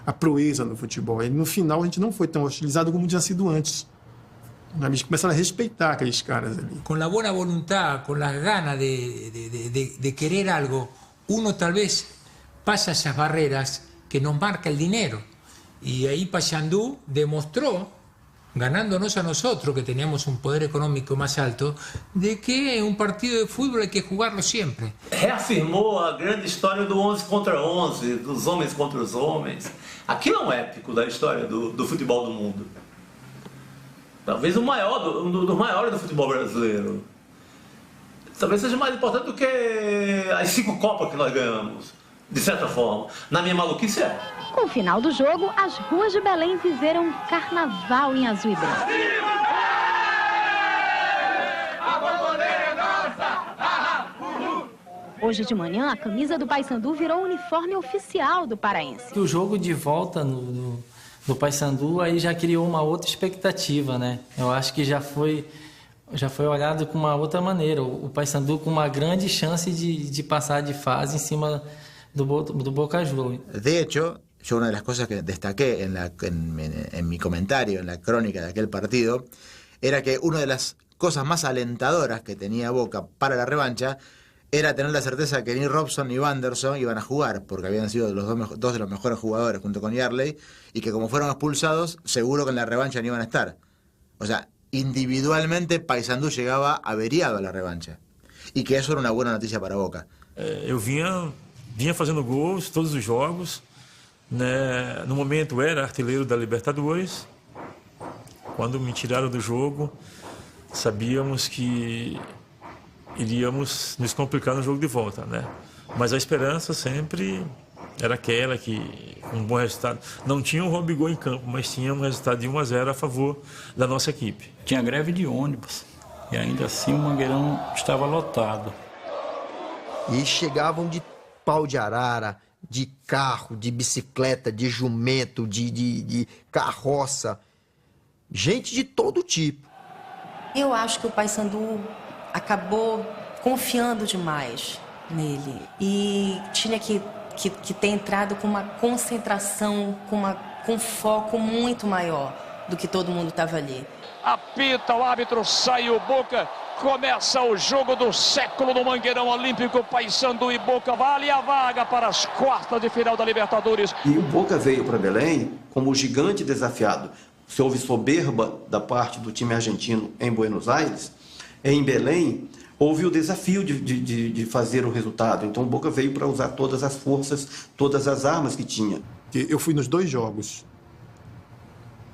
a proeza no futebol. E no final a gente não foi tão hostilizado como tinha sido antes. Eles começaram a respeitar aqueles caras ali. Con la buena voluntad, con las ganas de querer algo, uno tal vez pasa esas barreras que nos marca el dinero. Y ahí Paysandu demostró ganándonos a nosotros, que teníamos un poder económico más alto, de que un partido de fútbol hay que jugarlo siempre. Reafirmou a grande história do 11 contra 11, dos homens contra os homens. Aquilo é um épico da história do futebol do mundo. Talvez o maior, um dos maiores do futebol brasileiro. Talvez seja mais importante do que as 5 Copas que nós ganhamos, de certa forma. Na minha maluquice é. Com o final do jogo, as ruas de Belém viveram um carnaval em azul e branco. Hoje de manhã, a camisa do Paysandu virou o uniforme oficial do paraense. O jogo de volta no Paysandu aí já criou uma outra expectativa, né? Eu acho que já foi olhado com uma outra maneira. O Paysandu com uma grande chance de passar de fase em cima do Boca Juniors. De hecho, yo una de las cosas que destaqué en mi comentario, en la crónica de aquel partido, era que una de las cosas más alentadoras que tenía Boca para la revancha era tener la certeza que ni Robson ni Wanderson iban a jugar, porque habían sido dos de los mejores jugadores junto con Yarley, y que como fueron expulsados, seguro que en la revancha no iban a estar. O sea, individualmente Paysandu llegaba averiado a la revancha, y que eso era una buena noticia para Boca. Eu vinha fazendo gols todos os jogos, né? No momento era artilheiro da Libertadores. Quando me tiraram do jogo, sabíamos que iríamos nos complicar no jogo de volta, né? Mas a esperança sempre era aquela que, com um bom resultado, não tinha um Robigol em campo, mas tinha um resultado de 1-0 a favor da nossa equipe. Tinha greve de ônibus e ainda assim o Mangueirão estava lotado. E chegavam de pau de arara, de carro, de bicicleta, de jumento, de carroça. Gente de todo tipo. Eu acho que o Paysandu acabou confiando demais nele e tinha que ter entrado com uma concentração, com foco muito maior do que todo mundo estava ali. Apita o árbitro, sai o Boca, começa o jogo do século no Mangueirão Olímpico. Paysandu e Boca vale a vaga para as quartas de final da Libertadores. E o Boca veio para Belém como o gigante desafiado. Se houve soberba da parte do time argentino em Buenos Aires, em Belém houve o desafio de fazer o resultado. Então o Boca veio para usar todas as forças, todas as armas que tinha. Eu fui nos 2 jogos.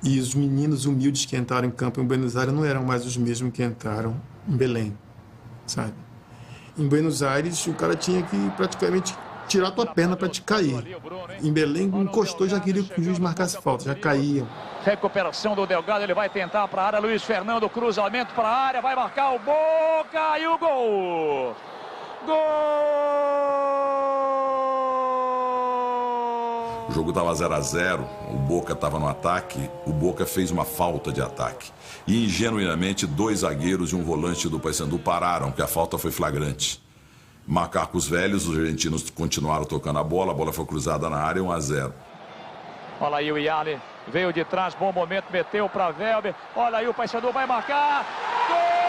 E os meninos humildes que entraram em campo em Buenos Aires não eram mais os mesmos que entraram em Belém, sabe? Em Buenos Aires, o cara tinha que praticamente tirar a tua perna para te cair. Em Belém, encostou, já queria que o juiz marcasse falta, já caía. Recuperação do Delgado, ele vai tentar para a área. Luiz Fernando, cruzamento para a área, vai marcar o Boca e o gol! Gol! O jogo estava 0-0, o Boca estava no ataque, o Boca fez uma falta de ataque. E ingenuamente 2 zagueiros e um volante do Paysandu pararam, que a falta foi flagrante. Macacos velhos, os argentinos continuaram tocando a bola foi cruzada na área, 1-0. Olha aí o Yarley, veio de trás, bom momento, meteu para Velber. Olha aí o Paysandu vai marcar. Gol!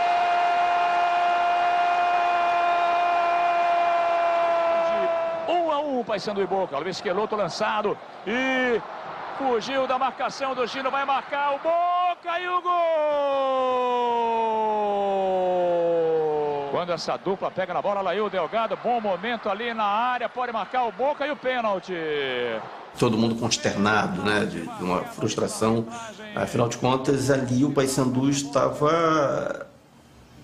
1-1, Paysandu e Boca. Luiz Esqueloto lançado e fugiu da marcação do Gino, vai marcar o Boca e o gol! Quando essa dupla pega na bola, olha aí o Delgado, bom momento ali na área, pode marcar o Boca e o pênalti. Todo mundo consternado, né, de uma frustração. Afinal de contas, ali o Paysandu estava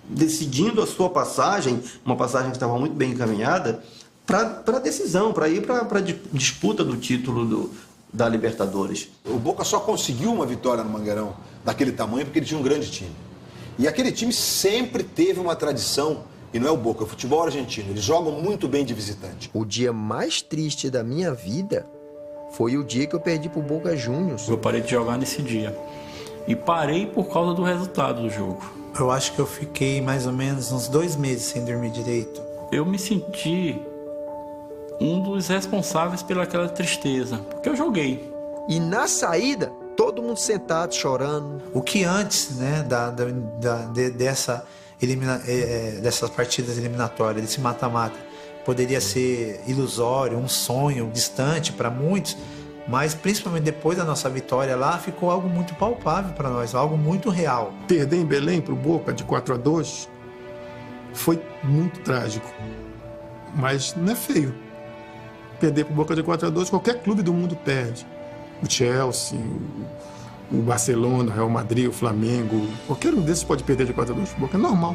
decidindo a sua passagem, uma passagem que estava muito bem encaminhada, para a decisão, para ir para a disputa do título da Libertadores. O Boca só conseguiu uma vitória no Mangueirão daquele tamanho porque ele tinha um grande time. E aquele time sempre teve uma tradição, e não é o Boca, é o futebol argentino. Eles jogam muito bem de visitante. O dia mais triste da minha vida foi o dia que eu perdi pro Boca Juniors. Eu parei de jogar nesse dia. E parei por causa do resultado do jogo. Eu acho que eu fiquei mais ou menos uns 2 meses sem dormir direito. Eu me senti um dos responsáveis pelaquela tristeza, porque eu joguei. E na saída, todo mundo sentado, chorando. O que antes, né, dessas partidas eliminatórias, desse mata-mata, poderia ser ilusório, um sonho distante para muitos, Mas principalmente depois da nossa vitória lá, ficou algo muito palpável para nós, algo muito real. Perder em Belém para o Boca de 4-2 foi muito trágico, mas não é feio. Perder para o Boca de 4-2, qualquer clube do mundo perde. O Chelsea, o Barcelona, o Real Madrid, o Flamengo, qualquer um desses pode perder de 4-2 para o Boca, é normal.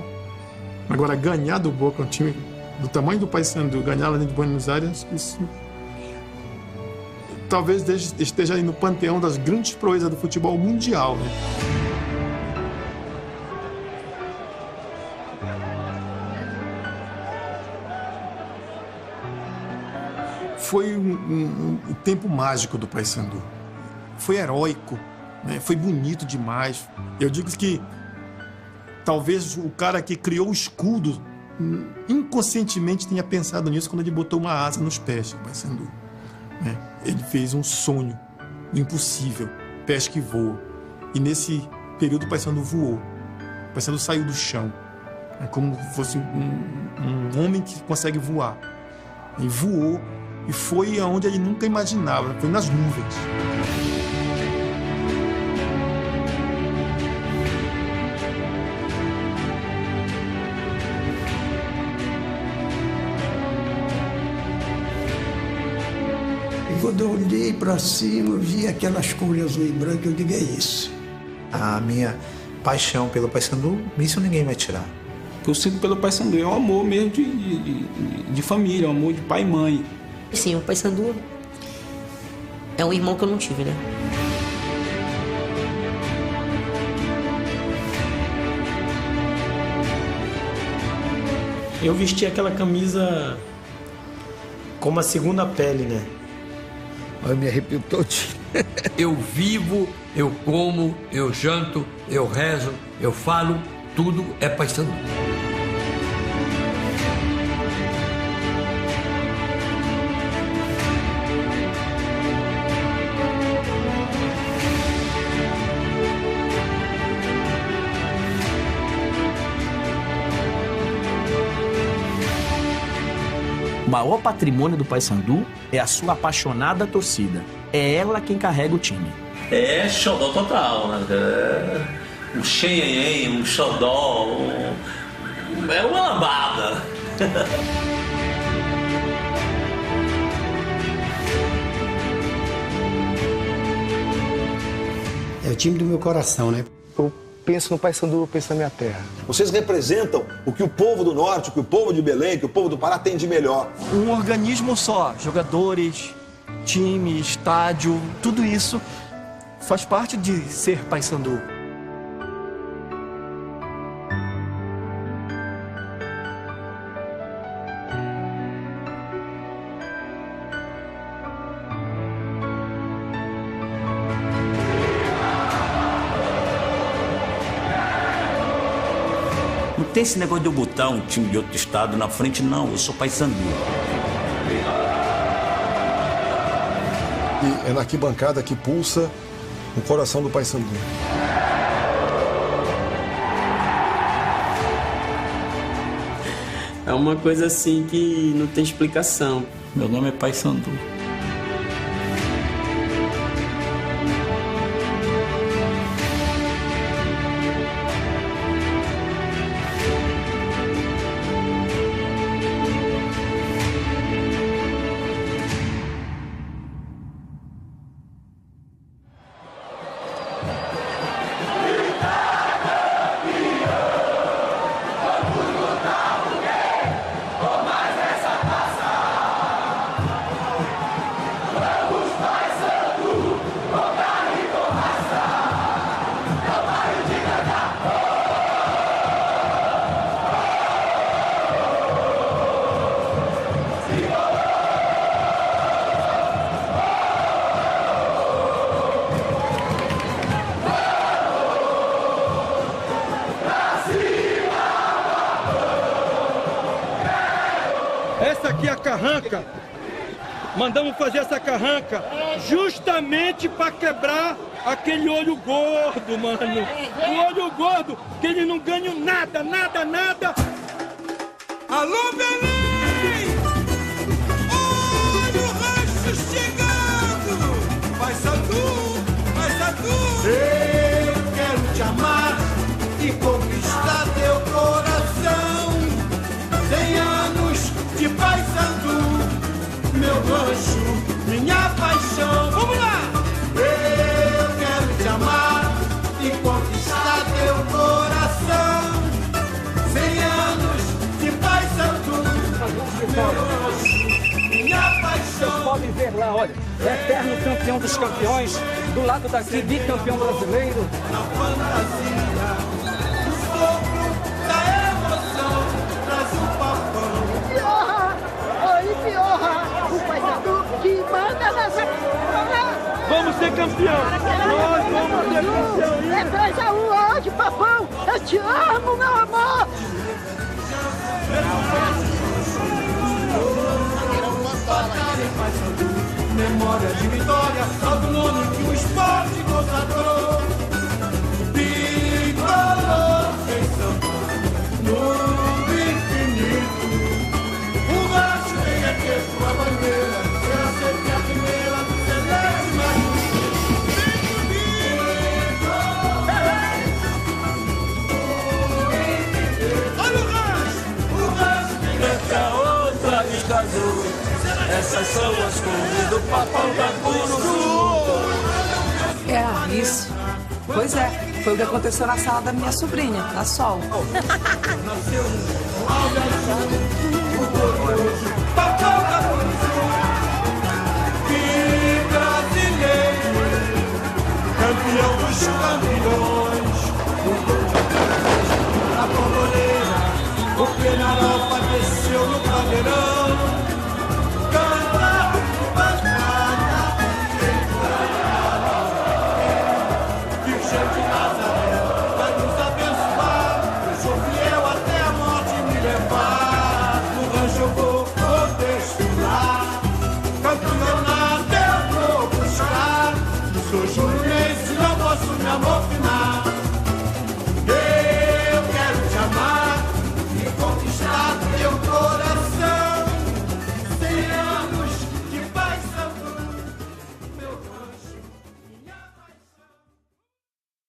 Agora, ganhar do Boca, um time do tamanho do Paysandu, ganhar lá dentro de Buenos Aires, isso talvez esteja aí no panteão das grandes proezas do futebol mundial, né? Foi um tempo mágico do Paysandu. Foi heróico, né? Foi bonito demais. Eu digo que talvez o cara que criou o escudo inconscientemente tenha pensado nisso quando ele botou uma asa nos pés do Paysandu. Ele fez um sonho do impossível, pés que voam. E nesse período o Paysandu voou. O Paysandu saiu do chão. É como se fosse um homem que consegue voar. E voou e foi aonde ele nunca imaginava, foi nas nuvens. Quando eu olhei para cima, eu vi aquelas cores azul e branco, eu digo, é isso. A minha paixão pelo Paysandu, isso ninguém vai tirar. O que eu sinto pelo Paysandu é um amor mesmo de família, um amor de pai e mãe. Sim, o Paysandu é um irmão que eu não tive, né? Eu vesti aquela camisa como a segunda pele, né? Eu me arrepio todinho. Eu vivo, eu como, eu janto, eu rezo, eu falo, tudo é Paysandu. O maior patrimônio do Paysandu é a sua apaixonada torcida. É ela quem carrega o time. É xodó total, né? Um xenhenhen, um xodó, é uma lambada. É o time do meu coração, né? Eu penso no Paysandu, eu penso na minha terra. Vocês representam o que o povo do Norte, o que o povo de Belém, o que o povo do Pará tem de melhor. Um organismo só, jogadores, time, estádio, tudo isso faz parte de ser Paysandu. Não tem esse negócio de eu botar um time de outro estado na frente, não. Eu sou Paysandu. E é na arquibancada que pulsa o coração do Paysandu. É uma coisa assim que não tem explicação. Meu nome é Paysandu. Essa aqui é a carranca. Mandamos fazer essa carranca justamente para quebrar aquele olho gordo, mano. O olho gordo, que ele não ganha nada, nada, nada. Alô, Belém! Olha o rancho chegando! Vocês podem ver lá, olha, eterno campeão dos campeões, do lado daqui, bicampeão brasileiro. Piorra! Oi, Piorra! O Paysandu que manda nessa... Vamos ser campeão! Nós vamos ser campeão! É 3-1 hoje, papão! Eu te amo, meu amor! Memória de vitória, salve o nome que o esporte consagrou. Tricolor em São Paulo, no infinito. O Vasco vem aqui com a bandeira, será sempre a primeira do celeste mais olha o Vasco vem aqui. Outra vista azul. Essas são as cores do papão da É, isso. Pois é, foi o que aconteceu na sala da minha sobrinha, na Sol. Nasceu